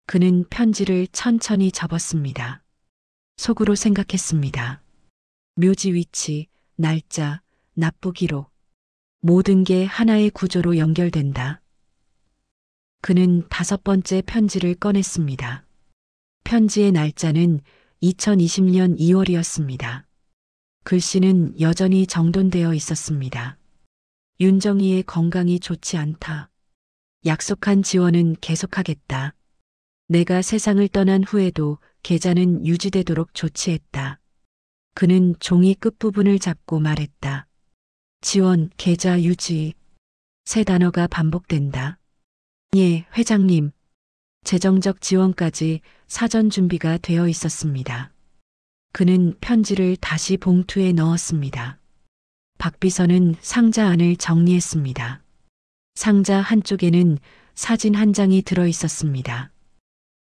그는 편지를 천천히 접었습니다. 속으로 생각했습니다. 묘지 위치, 날짜, 납부 기록. 모든 게 하나의 구조로 연결된다. 그는 다섯 번째 편지를 꺼냈습니다. 편지의 날짜는 2020년 2월이었습니다. 글씨는 여전히 정돈되어 있었습니다. 윤정이의 건강이 좋지 않다. 약속한 지원은 계속하겠다. 내가 세상을 떠난 후에도 계좌는 유지되도록 조치했다. 그는 종이 끝부분을 잡고 말했다. 지원, 계좌 유지. 세 단어가 반복된다. 예, 회장님. 재정적 지원까지 사전 준비가 되어 있었습니다. 그는 편지를 다시 봉투에 넣었습니다. 박 비서는 상자 안을 정리했습니다. 상자 한쪽에는 사진 한 장이 들어 있었습니다.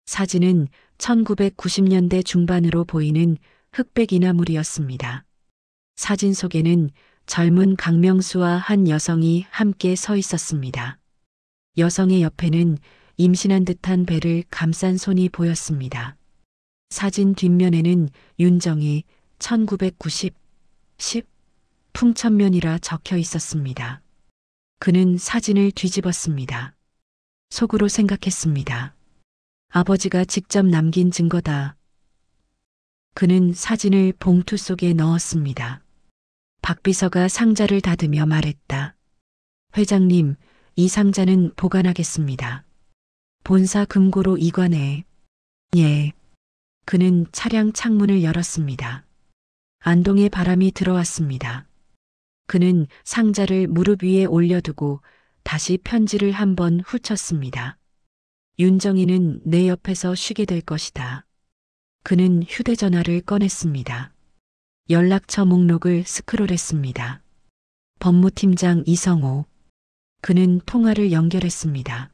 사진은 1990년대 중반으로 보이는 흑백 인화물이었습니다. 사진 속에는 젊은 강명수와 한 여성이 함께 서 있었습니다. 여성의 옆에는 임신한 듯한 배를 감싼 손이 보였습니다. 사진 뒷면에는 윤정이 1990, 10 풍천면이라 적혀 있었습니다. 그는 사진을 뒤집었습니다. 속으로 생각했습니다. 아버지가 직접 남긴 증거다. 그는 사진을 봉투 속에 넣었습니다. 박 비서가 상자를 닫으며 말했다. 회장님, 이 상자는 보관하겠습니다. 본사 금고로 이관해. 예. 그는 차량 창문을 열었습니다. 안동의 바람이 들어왔습니다. 그는 상자를 무릎 위에 올려두고 다시 편지를 한번 훑었습니다. 윤정이는 내 옆에서 쉬게 될 것이다. 그는 휴대전화를 꺼냈습니다. 연락처 목록을 스크롤했습니다. 법무팀장 이성호. 그는 통화를 연결했습니다.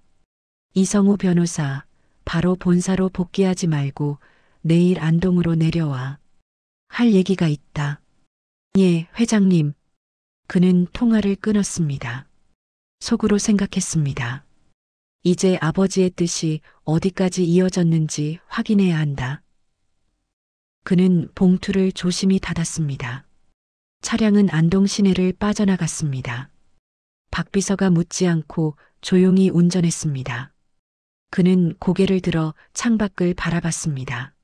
이성호 변호사, 바로 본사로 복귀하지 말고 내일 안동으로 내려와. 할 얘기가 있다. 예, 회장님. 그는 통화를 끊었습니다. 속으로 생각했습니다. 이제 아버지의 뜻이 어디까지 이어졌는지 확인해야 한다. 그는 봉투를 조심히 닫았습니다. 차량은 안동 시내를 빠져나갔습니다. 박 비서가 묻지 않고 조용히 운전했습니다. 그는 고개를 들어 창밖을 바라봤습니다.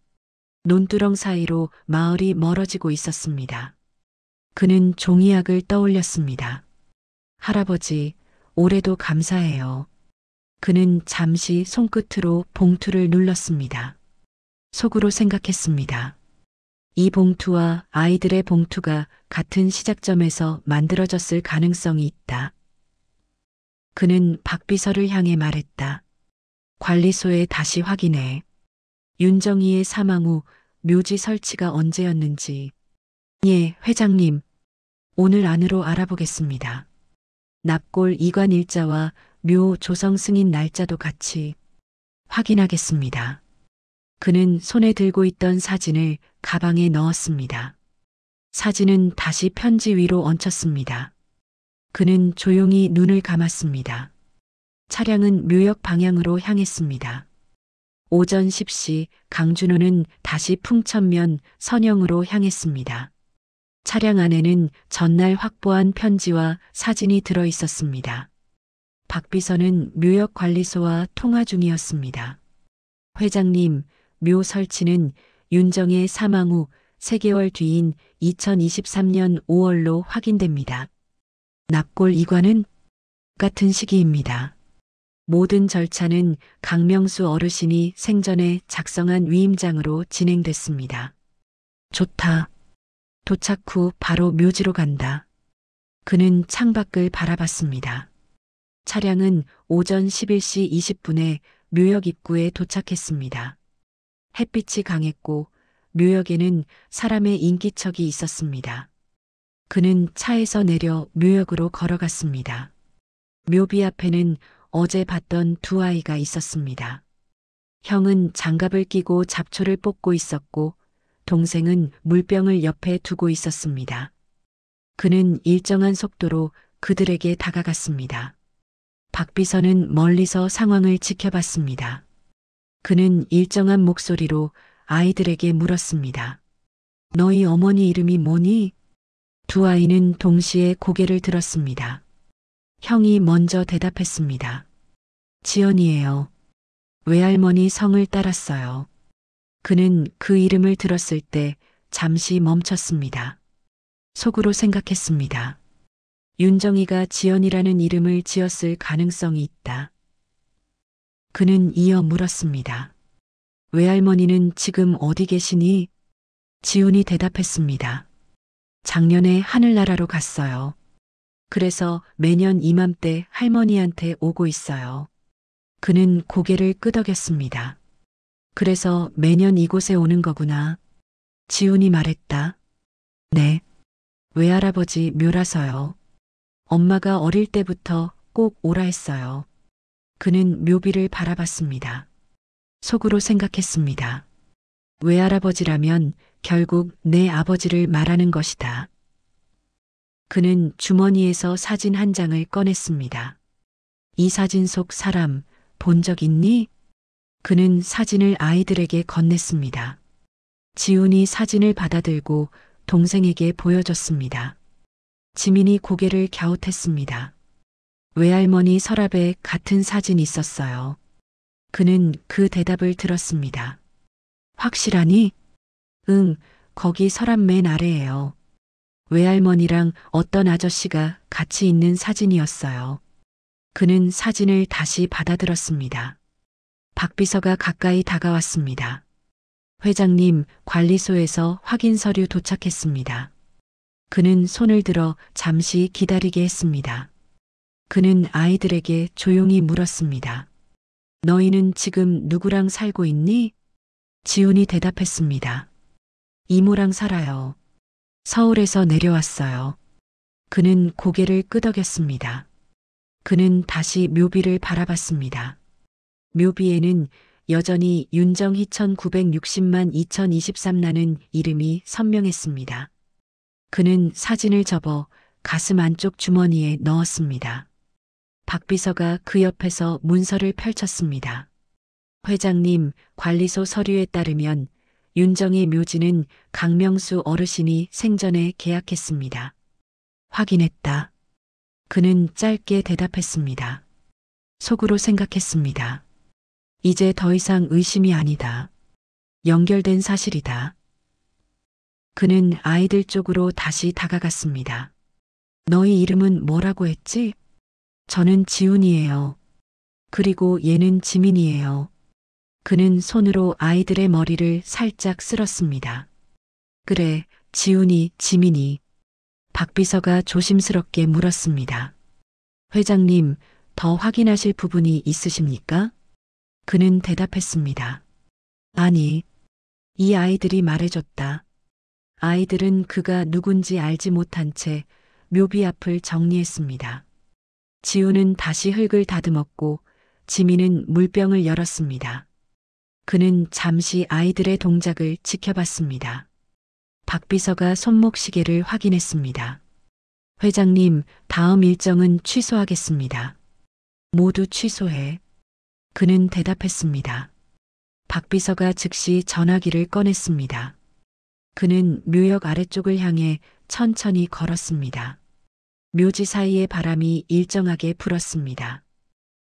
논두렁 사이로 마을이 멀어지고 있었습니다. 그는 종이약을 떠올렸습니다. 할아버지, 올해도 감사해요. 그는 잠시 손끝으로 봉투를 눌렀습니다. 속으로 생각했습니다. 이 봉투와 아이들의 봉투가 같은 시작점에서 만들어졌을 가능성이 있다. 그는 박 비서를 향해 말했다. 관리소에 다시 확인해. 윤정이의 사망 후 묘지 설치가 언제였는지. 예, 회장님. 오늘 안으로 알아보겠습니다. 납골 이관 일자와 묘 조성 승인 날짜도 같이 확인하겠습니다. 그는 손에 들고 있던 사진을 가방에 넣었습니다. 사진은 다시 편지 위로 얹혔습니다. 그는 조용히 눈을 감았습니다. 차량은 묘역 방향으로 향했습니다. 오전 10시 강준호는 다시 풍천면 선영으로 향했습니다. 차량 안에는 전날 확보한 편지와 사진이 들어 있었습니다. 박 비서는 묘역 관리소와 통화 중이었습니다. 회장님, 묘 설치는 윤정의 사망 후 3개월 뒤인 2023년 5월로 확인됩니다. 납골 이관은 같은 시기입니다. 모든 절차는 강명수 어르신이 생전에 작성한 위임장으로 진행됐습니다. 좋다. 도착 후 바로 묘지로 간다. 그는 창밖을 바라봤습니다. 차량은 오전 11시 20분에 묘역 입구에 도착했습니다. 햇빛이 강했고 묘역에는 사람의 인기척이 있었습니다. 그는 차에서 내려 묘역으로 걸어갔습니다. 묘비 앞에는 어제 봤던 두 아이가 있었습니다. 형은 장갑을 끼고 잡초를 뽑고 있었고 동생은 물병을 옆에 두고 있었습니다. 그는 일정한 속도로 그들에게 다가갔습니다. 박비서는 멀리서 상황을 지켜봤습니다. 그는 일정한 목소리로 아이들에게 물었습니다. 너희 어머니 이름이 뭐니? 두 아이는 동시에 고개를 들었습니다. 형이 먼저 대답했습니다. 지연이에요. 외할머니 성을 따랐어요. 그는 그 이름을 들었을 때 잠시 멈췄습니다. 속으로 생각했습니다. 윤정이가 지연이라는 이름을 지었을 가능성이 있다. 그는 이어 물었습니다. 외할머니는 지금 어디 계시니? 지훈이 대답했습니다. 작년에 하늘나라로 갔어요. 그래서 매년 이맘때 할머니한테 오고 있어요. 그는 고개를 끄덕였습니다. 그래서 매년 이곳에 오는 거구나. 지훈이 말했다. 네. 외할아버지 묘라서요. 엄마가 어릴 때부터 꼭 오라 했어요. 그는 묘비를 바라봤습니다. 속으로 생각했습니다. 외할아버지라면 결국 내 아버지를 말하는 것이다. 그는 주머니에서 사진 한 장을 꺼냈습니다. 이 사진 속 사람 본 적 있니? 그는 사진을 아이들에게 건넸습니다. 지훈이 사진을 받아들고 동생에게 보여줬습니다. 지민이 고개를 갸웃했습니다. 외할머니 서랍에 같은 사진이 있었어요. 그는 그 대답을 들었습니다. 확실하니? 응, 거기 서랍 맨 아래예요. 외할머니랑 어떤 아저씨가 같이 있는 사진이었어요. 그는 사진을 다시 받아들었습니다. 박비서가 가까이 다가왔습니다. 회장님, 관리소에서 확인 서류 도착했습니다. 그는 손을 들어 잠시 기다리게 했습니다. 그는 아이들에게 조용히 물었습니다. 너희는 지금 누구랑 살고 있니? 지훈이 대답했습니다. 이모랑 살아요. 서울에서 내려왔어요. 그는 고개를 끄덕였습니다. 그는 다시 묘비를 바라봤습니다. 묘비에는 여전히 윤정희 1960만 2023라는 이름이 선명했습니다. 그는 사진을 접어 가슴 안쪽 주머니에 넣었습니다. 박비서가 그 옆에서 문서를 펼쳤습니다. 회장님, 관리소 서류에 따르면 윤정희 묘지는 강명수 어르신이 생전에 계약했습니다. 확인했다. 그는 짧게 대답했습니다. 속으로 생각했습니다. 이제 더 이상 의심이 아니다. 연결된 사실이다. 그는 아이들 쪽으로 다시 다가갔습니다. 너희 이름은 뭐라고 했지? 저는 지훈이에요. 그리고 얘는 지민이에요. 그는 손으로 아이들의 머리를 살짝 쓸었습니다. 그래, 지훈이, 지민이. 박비서가 조심스럽게 물었습니다. 회장님, 더 확인하실 부분이 있으십니까? 그는 대답했습니다. 아니, 이 아이들이 말해줬다. 아이들은 그가 누군지 알지 못한 채 묘비 앞을 정리했습니다. 지훈은 다시 흙을 다듬었고 지민은 물병을 열었습니다. 그는 잠시 아이들의 동작을 지켜봤습니다. 박비서가 손목시계를 확인했습니다. 회장님, 다음 일정은 취소하겠습니다. 모두 취소해. 그는 대답했습니다. 박비서가 즉시 전화기를 꺼냈습니다. 그는 묘역 아래쪽을 향해 천천히 걸었습니다. 묘지 사이의 바람이 일정하게 불었습니다.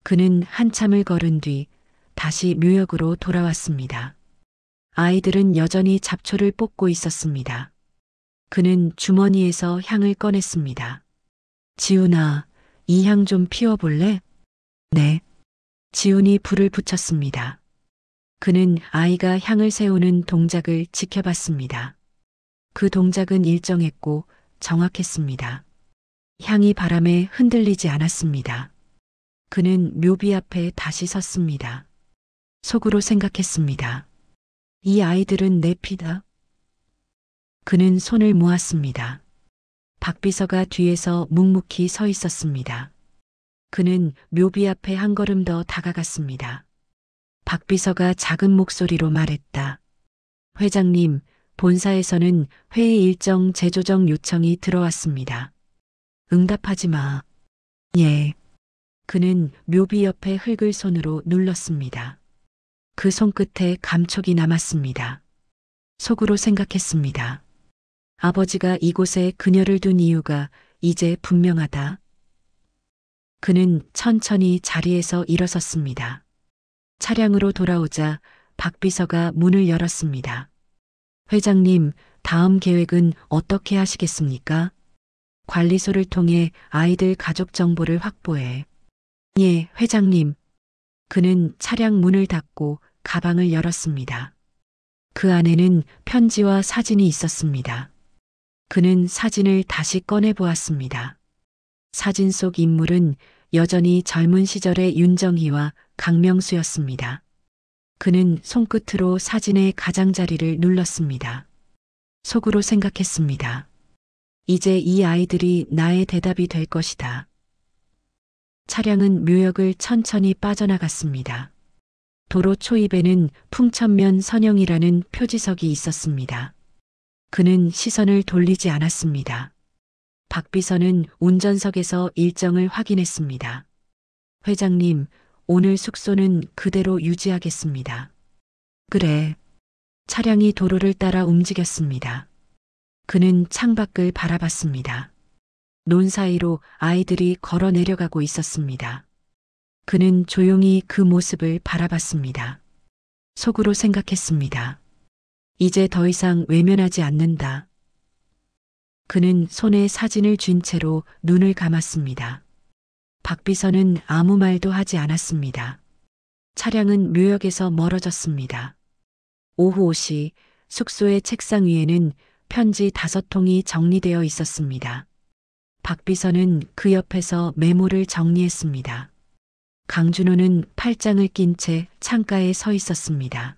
그는 한참을 걸은 뒤 다시 묘역으로 돌아왔습니다. 아이들은 여전히 잡초를 뽑고 있었습니다. 그는 주머니에서 향을 꺼냈습니다. 지훈아, 이 향 좀 피워볼래? 네. 지훈이 불을 붙였습니다. 그는 아이가 향을 세우는 동작을 지켜봤습니다. 그 동작은 일정했고 정확했습니다. 향이 바람에 흔들리지 않았습니다. 그는 묘비 앞에 다시 섰습니다. 속으로 생각했습니다. 이 아이들은 내 피다. 그는 손을 모았습니다. 박비서가 뒤에서 묵묵히 서 있었습니다. 그는 묘비 앞에 한 걸음 더 다가갔습니다. 박비서가 작은 목소리로 말했다. 회장님, 본사에서는 회의 일정 재조정 요청이 들어왔습니다. 응답하지 마. 예. 그는 묘비 옆에 흙을 손으로 눌렀습니다. 그 손끝에 감촉이 남았습니다. 속으로 생각했습니다. 아버지가 이곳에 그녀를 둔 이유가 이제 분명하다. 그는 천천히 자리에서 일어섰습니다. 차량으로 돌아오자 박 비서가 문을 열었습니다. 회장님, 다음 계획은 어떻게 하시겠습니까? 관리소를 통해 아이들 가족 정보를 확보해. 예, 회장님. 그는 차량 문을 닫고 가방을 열었습니다. 그 안에는 편지와 사진이 있었습니다. 그는 사진을 다시 꺼내 보았습니다. 사진 속 인물은 여전히 젊은 시절의 윤정희와 강명수였습니다. 그는 손끝으로 사진의 가장자리를 눌렀습니다. 속으로 생각했습니다. 이제 이 아이들이 나의 대답이 될 것이다. 차량은 묘역을 천천히 빠져나갔습니다. 도로 초입에는 풍천면 선영이라는 표지석이 있었습니다. 그는 시선을 돌리지 않았습니다. 박 비서는 운전석에서 일정을 확인했습니다. 회장님, 오늘 숙소는 그대로 유지하겠습니다. 그래. 차량이 도로를 따라 움직였습니다. 그는 창밖을 바라봤습니다. 논 사이로 아이들이 걸어 내려가고 있었습니다. 그는 조용히 그 모습을 바라봤습니다. 속으로 생각했습니다. 이제 더 이상 외면하지 않는다. 그는 손에 사진을 쥔 채로 눈을 감았습니다. 박 비서는 아무 말도 하지 않았습니다. 차량은 묘역에서 멀어졌습니다. 오후 5시 숙소의 책상 위에는 편지 5통이 정리되어 있었습니다. 박 비서는 그 옆에서 메모를 정리했습니다. 강준호는 팔짱을 낀 채 창가에 서 있었습니다.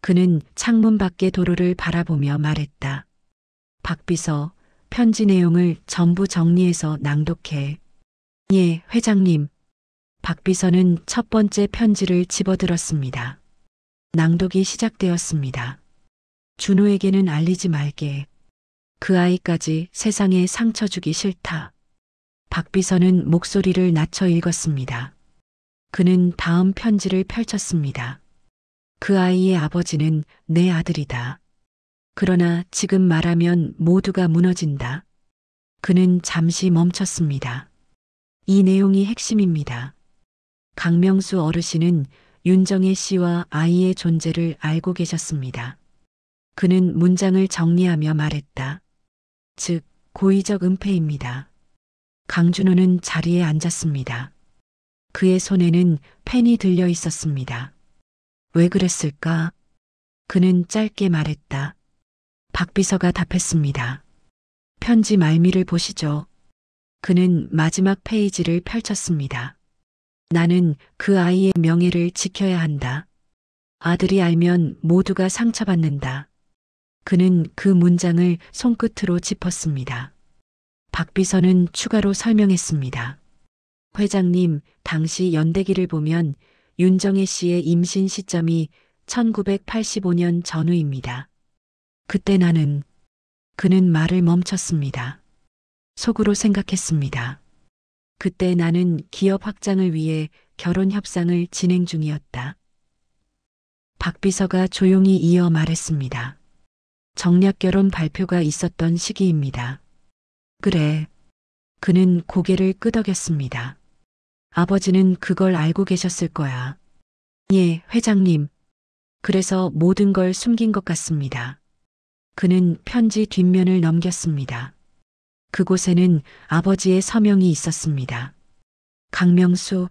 그는 창문 밖의 도로를 바라보며 말했다. 박 비서, 편지 내용을 전부 정리해서 낭독해. 예, 회장님. 박 비서는 첫 번째 편지를 집어들었습니다. 낭독이 시작되었습니다. 준호에게는 알리지 말게. 그 아이까지 세상에 상처 주기 싫다. 박 비서는 목소리를 낮춰 읽었습니다. 그는 다음 편지를 펼쳤습니다. 그 아이의 아버지는 내 아들이다. 그러나 지금 말하면 모두가 무너진다. 그는 잠시 멈췄습니다. 이 내용이 핵심입니다. 강명수 어르신은 윤정혜 씨와 아이의 존재를 알고 계셨습니다. 그는 문장을 정리하며 말했다. 즉, 고의적 은폐입니다. 강준호는 자리에 앉았습니다. 그의 손에는 펜이 들려 있었습니다. 왜 그랬을까? 그는 짧게 말했다. 박 비서가 답했습니다. 편지 말미를 보시죠. 그는 마지막 페이지를 펼쳤습니다. 나는 그 아이의 명예를 지켜야 한다. 아들이 알면 모두가 상처받는다. 그는 그 문장을 손끝으로 짚었습니다. 박 비서는 추가로 설명했습니다. 회장님, 당시 연대기를 보면 윤정혜 씨의 임신 시점이 1985년 전후입니다. 그때 나는, 그는 말을 멈췄습니다. 속으로 생각했습니다. 그때 나는 기업 확장을 위해 결혼 협상을 진행 중이었다. 박 비서가 조용히 이어 말했습니다. 정략 결혼 발표가 있었던 시기입니다. 그래. 그는 고개를 끄덕였습니다. 아버지는 그걸 알고 계셨을 거야. 예, 회장님. 그래서 모든 걸 숨긴 것 같습니다. 그는 편지 뒷면을 넘겼습니다. 그곳에는 아버지의 서명이 있었습니다. 강명수,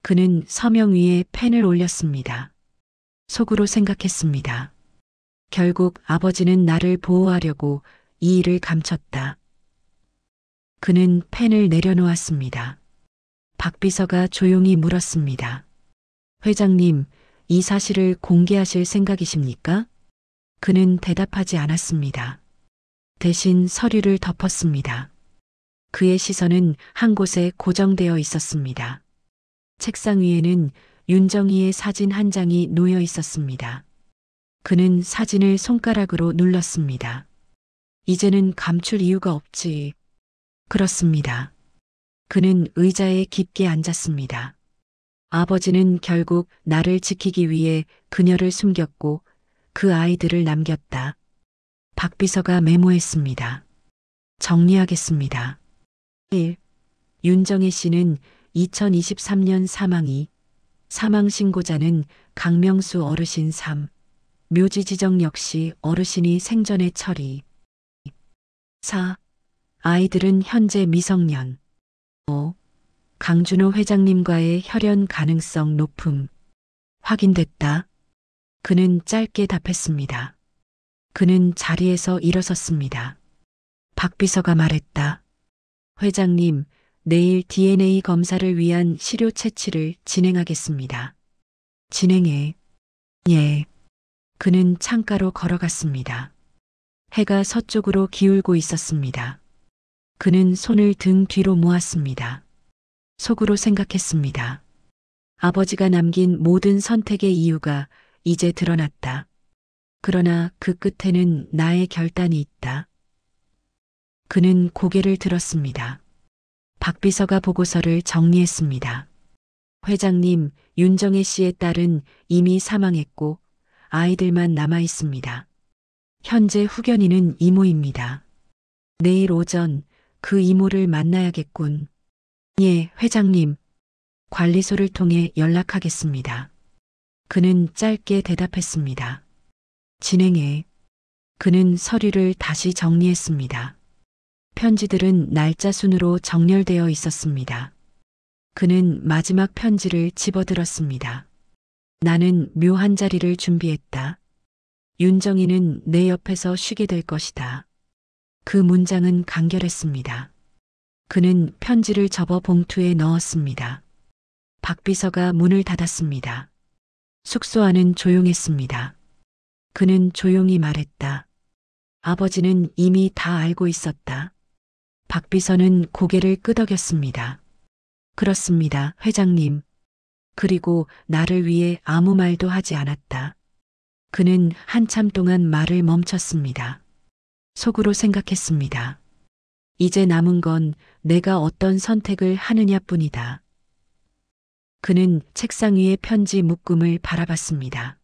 그는 서명 위에 펜을 올렸습니다. 속으로 생각했습니다. 결국 아버지는 나를 보호하려고 이 일을 감췄다. 그는 펜을 내려놓았습니다. 박 비서가 조용히 물었습니다. 회장님, 이 사실을 공개하실 생각이십니까? 그는 대답하지 않았습니다. 대신 서류를 덮었습니다. 그의 시선은 한 곳에 고정되어 있었습니다. 책상 위에는 윤정희의 사진 한 장이 놓여 있었습니다. 그는 사진을 손가락으로 눌렀습니다. 이제는 감출 이유가 없지. 그렇습니다. 그는 의자에 깊게 앉았습니다. 아버지는 결국 나를 지키기 위해 그녀를 숨겼고 그 아이들을 남겼다. 박 비서가 메모했습니다. 정리하겠습니다. 1. 윤정혜 씨는 2023년 사망. 2. 사망 신고자는 강명수 어르신. 3. 묘지 지정 역시 어르신이 생전에 처리. 4. 아이들은 현재 미성년. 5. 강준호 회장님과의 혈연 가능성 높음. 확인됐다. 그는 짧게 답했습니다. 그는 자리에서 일어섰습니다. 박 비서가 말했다. 회장님, 내일 DNA 검사를 위한 시료 채취를 진행하겠습니다. 진행해. 예. 그는 창가로 걸어갔습니다. 해가 서쪽으로 기울고 있었습니다. 그는 손을 등 뒤로 모았습니다. 속으로 생각했습니다. 아버지가 남긴 모든 선택의 이유가 이제 드러났다. 그러나 그 끝에는 나의 결단이 있다. 그는 고개를 들었습니다. 박 비서가 보고서를 정리했습니다. 회장님, 윤정혜 씨의 딸은 이미 사망했고 아이들만 남아 있습니다. 현재 후견인은 이모입니다. 내일 오전 그 이모를 만나야겠군. 예, 회장님. 관리소를 통해 연락하겠습니다. 그는 짧게 대답했습니다. 진행해. 그는 서류를 다시 정리했습니다. 편지들은 날짜 순으로 정렬되어 있었습니다. 그는 마지막 편지를 집어들었습니다. 나는 묘한 자리를 준비했다. 윤정희는 내 옆에서 쉬게 될 것이다. 그 문장은 간결했습니다. 그는 편지를 접어 봉투에 넣었습니다. 박 비서가 문을 닫았습니다. 숙소 안은 조용했습니다. 그는 조용히 말했다. 아버지는 이미 다 알고 있었다. 박 비서는 고개를 끄덕였습니다. 그렇습니다, 회장님. 그리고 나를 위해 아무 말도 하지 않았다. 그는 한참 동안 말을 멈췄습니다. 속으로 생각했습니다. 이제 남은 건 내가 어떤 선택을 하느냐뿐이다. 그는 책상 위의 편지 묶음을 바라봤습니다.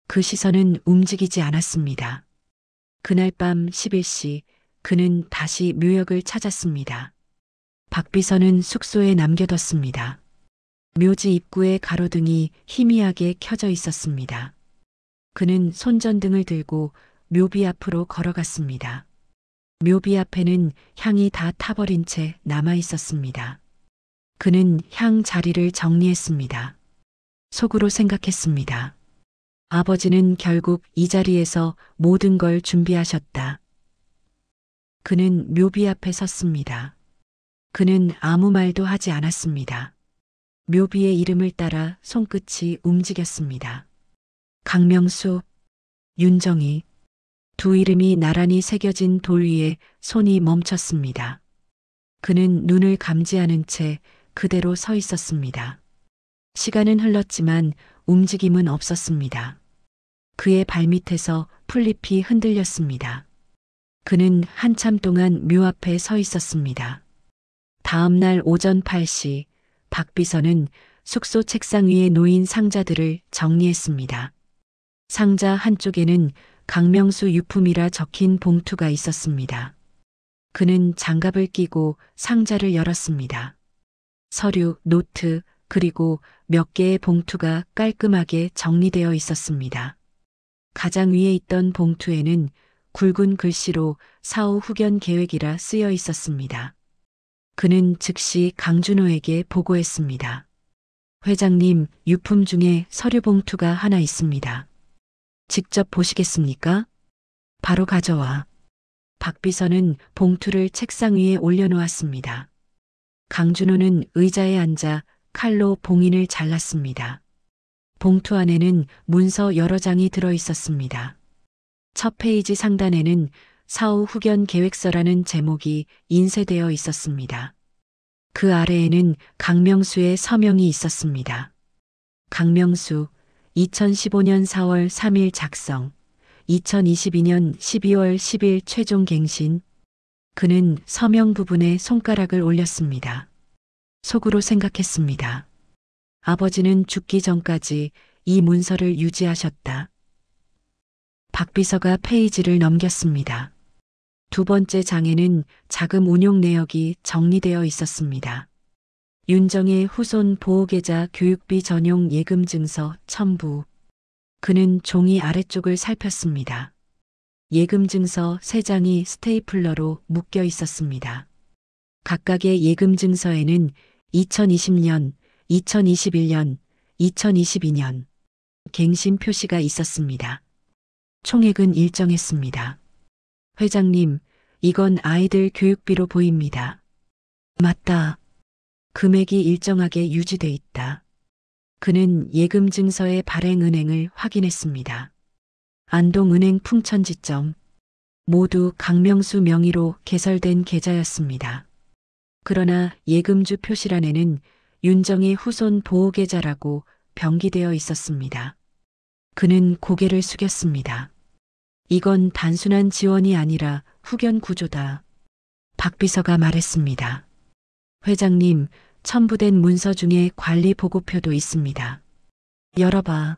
그 시선은 움직이지 않았습니다. 그날 밤 11시 그는 다시 묘역을 찾았습니다. 박 비서는 숙소에 남겨뒀습니다. 묘지 입구의 가로등이 희미하게 켜져 있었습니다. 그는 손전등을 들고 묘비 앞으로 걸어갔습니다. 묘비 앞에는 향이 다 타버린 채 남아 있었습니다. 그는 향 자리를 정리했습니다. 속으로 생각했습니다. 아버지는 결국 이 자리에서 모든 걸 준비하셨다. 그는 묘비 앞에 섰습니다. 그는 아무 말도 하지 않았습니다. 묘비의 이름을 따라 손끝이 움직였습니다. 강명수, 윤정희, 두 이름이 나란히 새겨진 돌 위에 손이 멈췄습니다. 그는 눈을 감지하는 채 그대로 서 있었습니다. 시간은 흘렀지만 움직임은 없었습니다. 그의 발밑에서 풀잎이 흔들렸습니다. 그는 한참 동안 묘 앞에 서 있었습니다. 다음 날 오전 8시 박 비서는 숙소 책상 위에 놓인 상자들을 정리했습니다. 상자 한쪽에는 강명수 유품이라 적힌 봉투가 있었습니다. 그는 장갑을 끼고 상자를 열었습니다. 서류, 노트, 그리고 몇 개의 봉투가 깔끔하게 정리되어 있었습니다. 가장 위에 있던 봉투에는 굵은 글씨로 사후 후견 계획이라 쓰여 있었습니다. 그는 즉시 강준호에게 보고했습니다. 회장님, 유품 중에 서류 봉투가 하나 있습니다. 직접 보시겠습니까? 바로 가져와. 박 비서는 봉투를 책상 위에 올려놓았습니다. 강준호는 의자에 앉아 칼로 봉인을 잘랐습니다. 봉투 안에는 문서 여러 장이 들어 있었습니다. 첫 페이지 상단에는 사후 후견 계획서라는 제목이 인쇄되어 있었습니다. 그 아래에는 강명수의 서명이 있었습니다. 강명수, 2015년 4월 3일 작성, 2022년 12월 10일 최종 갱신. 그는 서명 부분에 손가락을 올렸습니다. 속으로 생각했습니다. 아버지는 죽기 전까지 이 문서를 유지하셨다. 박 비서가 페이지를 넘겼습니다. 두 번째 장에는 자금 운용 내역이 정리되어 있었습니다. 윤정의 후손 보호계좌 교육비 전용 예금 증서 첨부. 그는 종이 아래쪽을 살폈습니다. 예금 증서 3장이 스테이플러로 묶여 있었습니다. 각각의 예금 증서에는 2020년, 2021년, 2022년 갱신 표시가 있었습니다. 총액은 일정했습니다. 회장님, 이건 아이들 교육비로 보입니다. 맞다. 금액이 일정하게 유지돼 있다. 그는 예금 증서의 발행 은행을 확인했습니다. 안동은행 풍천지점. 모두 강명수 명의로 개설된 계좌였습니다. 그러나 예금주 표시란에는 윤정의 후손 보호계좌라고 병기되어 있었습니다. 그는 고개를 숙였습니다. 이건 단순한 지원이 아니라 후견 구조다. 박 비서가 말했습니다. 회장님, 첨부된 문서 중에 관리 보고표도 있습니다. 열어봐.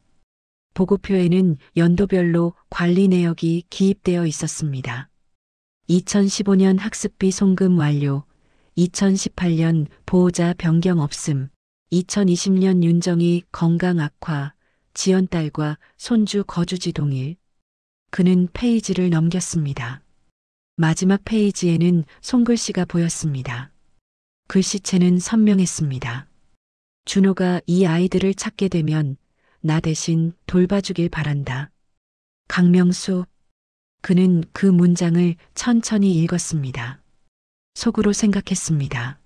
보고표에는 연도별로 관리 내역이 기입되어 있었습니다. 2015년 학습비 송금 완료, 2018년 보호자 변경 없음, 2020년 윤정이 건강 악화, 지연딸과 손주 거주지 동일. 그는 페이지를 넘겼습니다. 마지막 페이지에는 손글씨가 보였습니다. 글씨체는 선명했습니다. 준호가 이 아이들을 찾게 되면 나 대신 돌봐주길 바란다. 강명수. 그는 그 문장을 천천히 읽었습니다. 속으로 생각했습니다.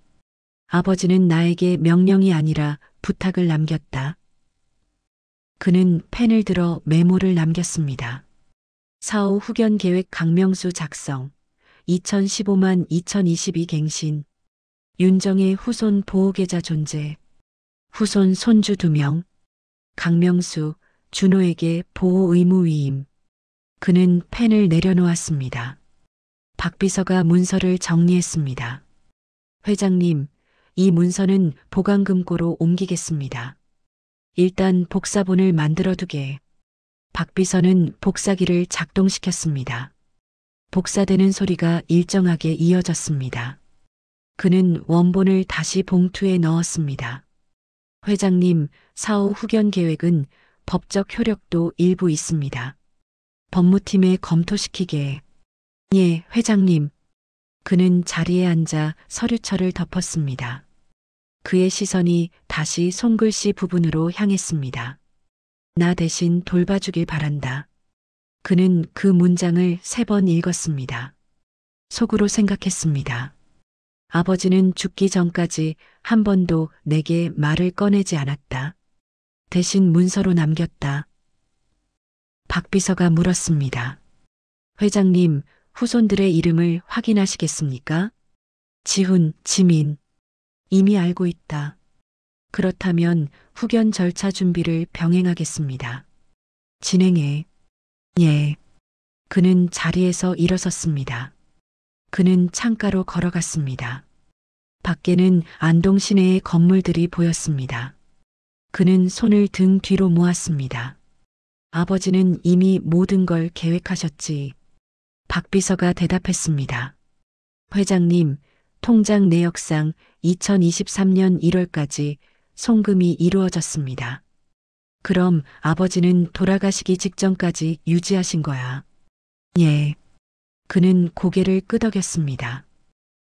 아버지는 나에게 명령이 아니라 부탁을 남겼다. 그는 펜을 들어 메모를 남겼습니다. 사후 후견 계획 강명수 작성, 2015만 2022 갱신, 윤정의 후손 보호계좌 존재, 후손 손주 2명, 강명수, 준호에게 보호 의무 위임. 그는 펜을 내려놓았습니다. 박 비서가 문서를 정리했습니다. 회장님, 이 문서는 보관금고로 옮기겠습니다. 일단 복사본을 만들어두게. 박 비서는 복사기를 작동시켰습니다. 복사되는 소리가 일정하게 이어졌습니다. 그는 원본을 다시 봉투에 넣었습니다. 회장님, 사후 후견 계획은 법적 효력도 일부 있습니다. 법무팀에 검토시키게. 예, 회장님. 그는 자리에 앉아 서류철을 덮었습니다. 그의 시선이 다시 손글씨 부분으로 향했습니다. 나 대신 돌봐주길 바란다. 그는 그 문장을 3번 읽었습니다. 속으로 생각했습니다. 아버지는 죽기 전까지 한 번도 내게 말을 꺼내지 않았다. 대신 문서로 남겼다. 박 비서가 물었습니다. 회장님, 후손들의 이름을 확인하시겠습니까? 지훈, 지민. 이미 알고 있다. 그렇다면 후견 절차 준비를 병행하겠습니다. 진행해. 예. 그는 자리에서 일어섰습니다. 그는 창가로 걸어갔습니다. 밖에는 안동 시내의 건물들이 보였습니다. 그는 손을 등 뒤로 모았습니다. 아버지는 이미 모든 걸 계획하셨지. 박 비서가 대답했습니다. 회장님, 통장 내역상 2023년 1월까지 송금이 이루어졌습니다. 그럼 아버지는 돌아가시기 직전까지 유지하신 거야. 예. 그는 고개를 끄덕였습니다.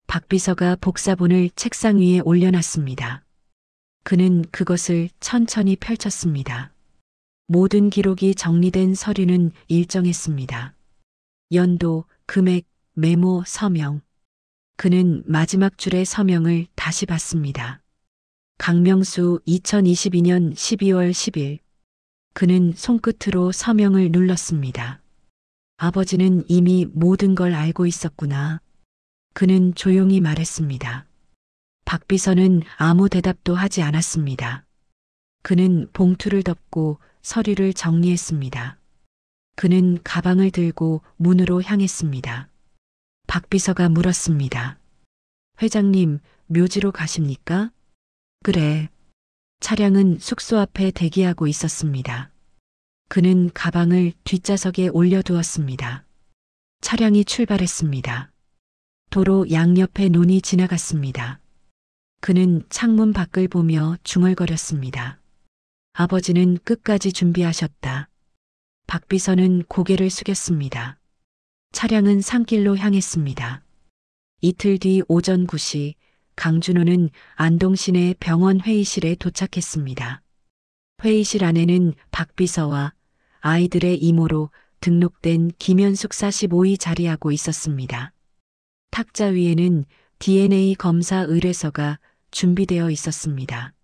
박 비서가 복사본을 책상 위에 올려놨습니다. 그는 그것을 천천히 펼쳤습니다. 모든 기록이 정리된 서류는 일정했습니다. 연도, 금액, 메모, 서명. 그는 마지막 줄의 서명을 다시 봤습니다. 강명수 2022년 12월 10일. 그는 손끝으로 서명을 눌렀습니다. 아버지는 이미 모든 걸 알고 있었구나. 그는 조용히 말했습니다. 박비서는 아무 대답도 하지 않았습니다. 그는 봉투를 덮고 서류를 정리했습니다. 그는 가방을 들고 문으로 향했습니다. 박비서가 물었습니다. 회장님, 묘지로 가십니까? 그래. 차량은 숙소 앞에 대기하고 있었습니다. 그는 가방을 뒷좌석에 올려두었습니다. 차량이 출발했습니다. 도로 양옆에 논이 지나갔습니다. 그는 창문 밖을 보며 중얼거렸습니다. 아버지는 끝까지 준비하셨다. 박비서는 고개를 숙였습니다. 차량은 산길로 향했습니다. 이틀 뒤 오전 9시 강준호는 안동시내 병원 회의실에 도착했습니다. 회의실 안에는 박비서와 아이들의 이모로 등록된 김현숙 45이 자리하고 있었습니다. 탁자 위에는 DNA 검사 의뢰서가 준비되어 있었습니다.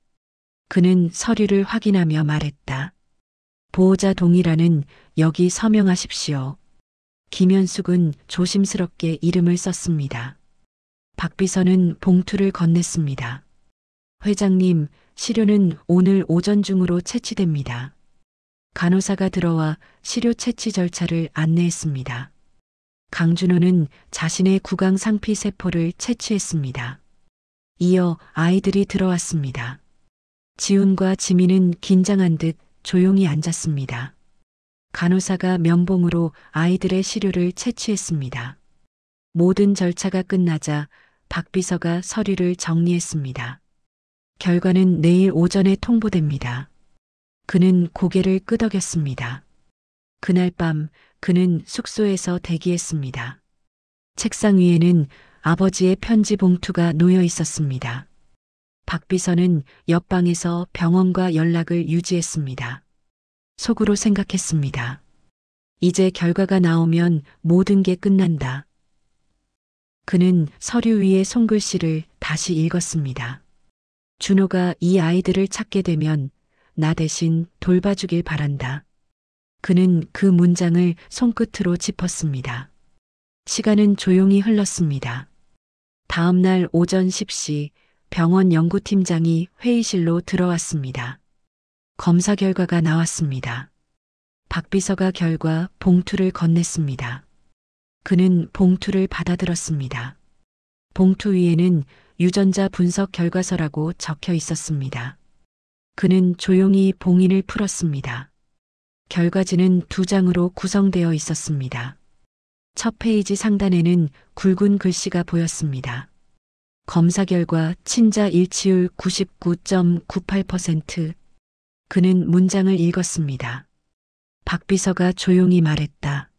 그는 서류를 확인하며 말했다. 보호자 동의란은 여기 서명하십시오. 김현숙은 조심스럽게 이름을 썼습니다. 박비서는 봉투를 건넸습니다. 회장님, 시료는 오늘 오전 중으로 채취됩니다. 간호사가 들어와 시료 채취 절차를 안내했습니다. 강준호는 자신의 구강 상피 세포를 채취했습니다. 이어 아이들이 들어왔습니다. 지훈과 지민은 긴장한 듯 조용히 앉았습니다. 간호사가 면봉으로 아이들의 시료를 채취했습니다. 모든 절차가 끝나자 박비서가 서류를 정리했습니다. 결과는 내일 오전에 통보됩니다. 그는 고개를 끄덕였습니다. 그날 밤 그는 숙소에서 대기했습니다. 책상 위에는 아버지의 편지 봉투가 놓여 있었습니다. 박비서는 옆방에서 병원과 연락을 유지했습니다. 속으로 생각했습니다. 이제 결과가 나오면 모든 게 끝난다. 그는 서류 위의 손글씨를 다시 읽었습니다. 준호가 이 아이들을 찾게 되면 나 대신 돌봐주길 바란다. 그는 그 문장을 손끝으로 짚었습니다. 시간은 조용히 흘렀습니다. 다음 날 오전 10시 병원 연구팀장이 회의실로 들어왔습니다. 검사 결과가 나왔습니다. 박비서가 결과 봉투를 건넸습니다. 그는 봉투를 받아들었습니다. 봉투 위에는 유전자 분석 결과서라고 적혀 있었습니다. 그는 조용히 봉인을 풀었습니다. 결과지는 2장으로 구성되어 있었습니다. 첫 페이지 상단에는 굵은 글씨가 보였습니다. 검사 결과 친자 일치율 99.98%. 그는 문장을 읽었습니다. 박비서가 조용히 말했다.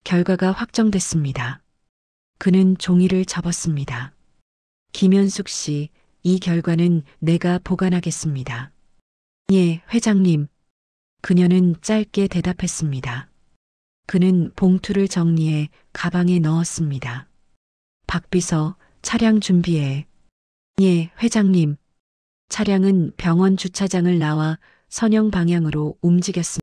결과가 확정됐습니다. 그는 종이를 접었습니다. 김현숙 씨, 이 결과는 내가 보관하겠습니다. 예, 회장님. 그녀는 짧게 대답했습니다. 그는 봉투를 정리해 가방에 넣었습니다. 박비서, 차량 준비해. 예, 회장님. 차량은 병원 주차장을 나와 선영 방향으로 움직였습니다.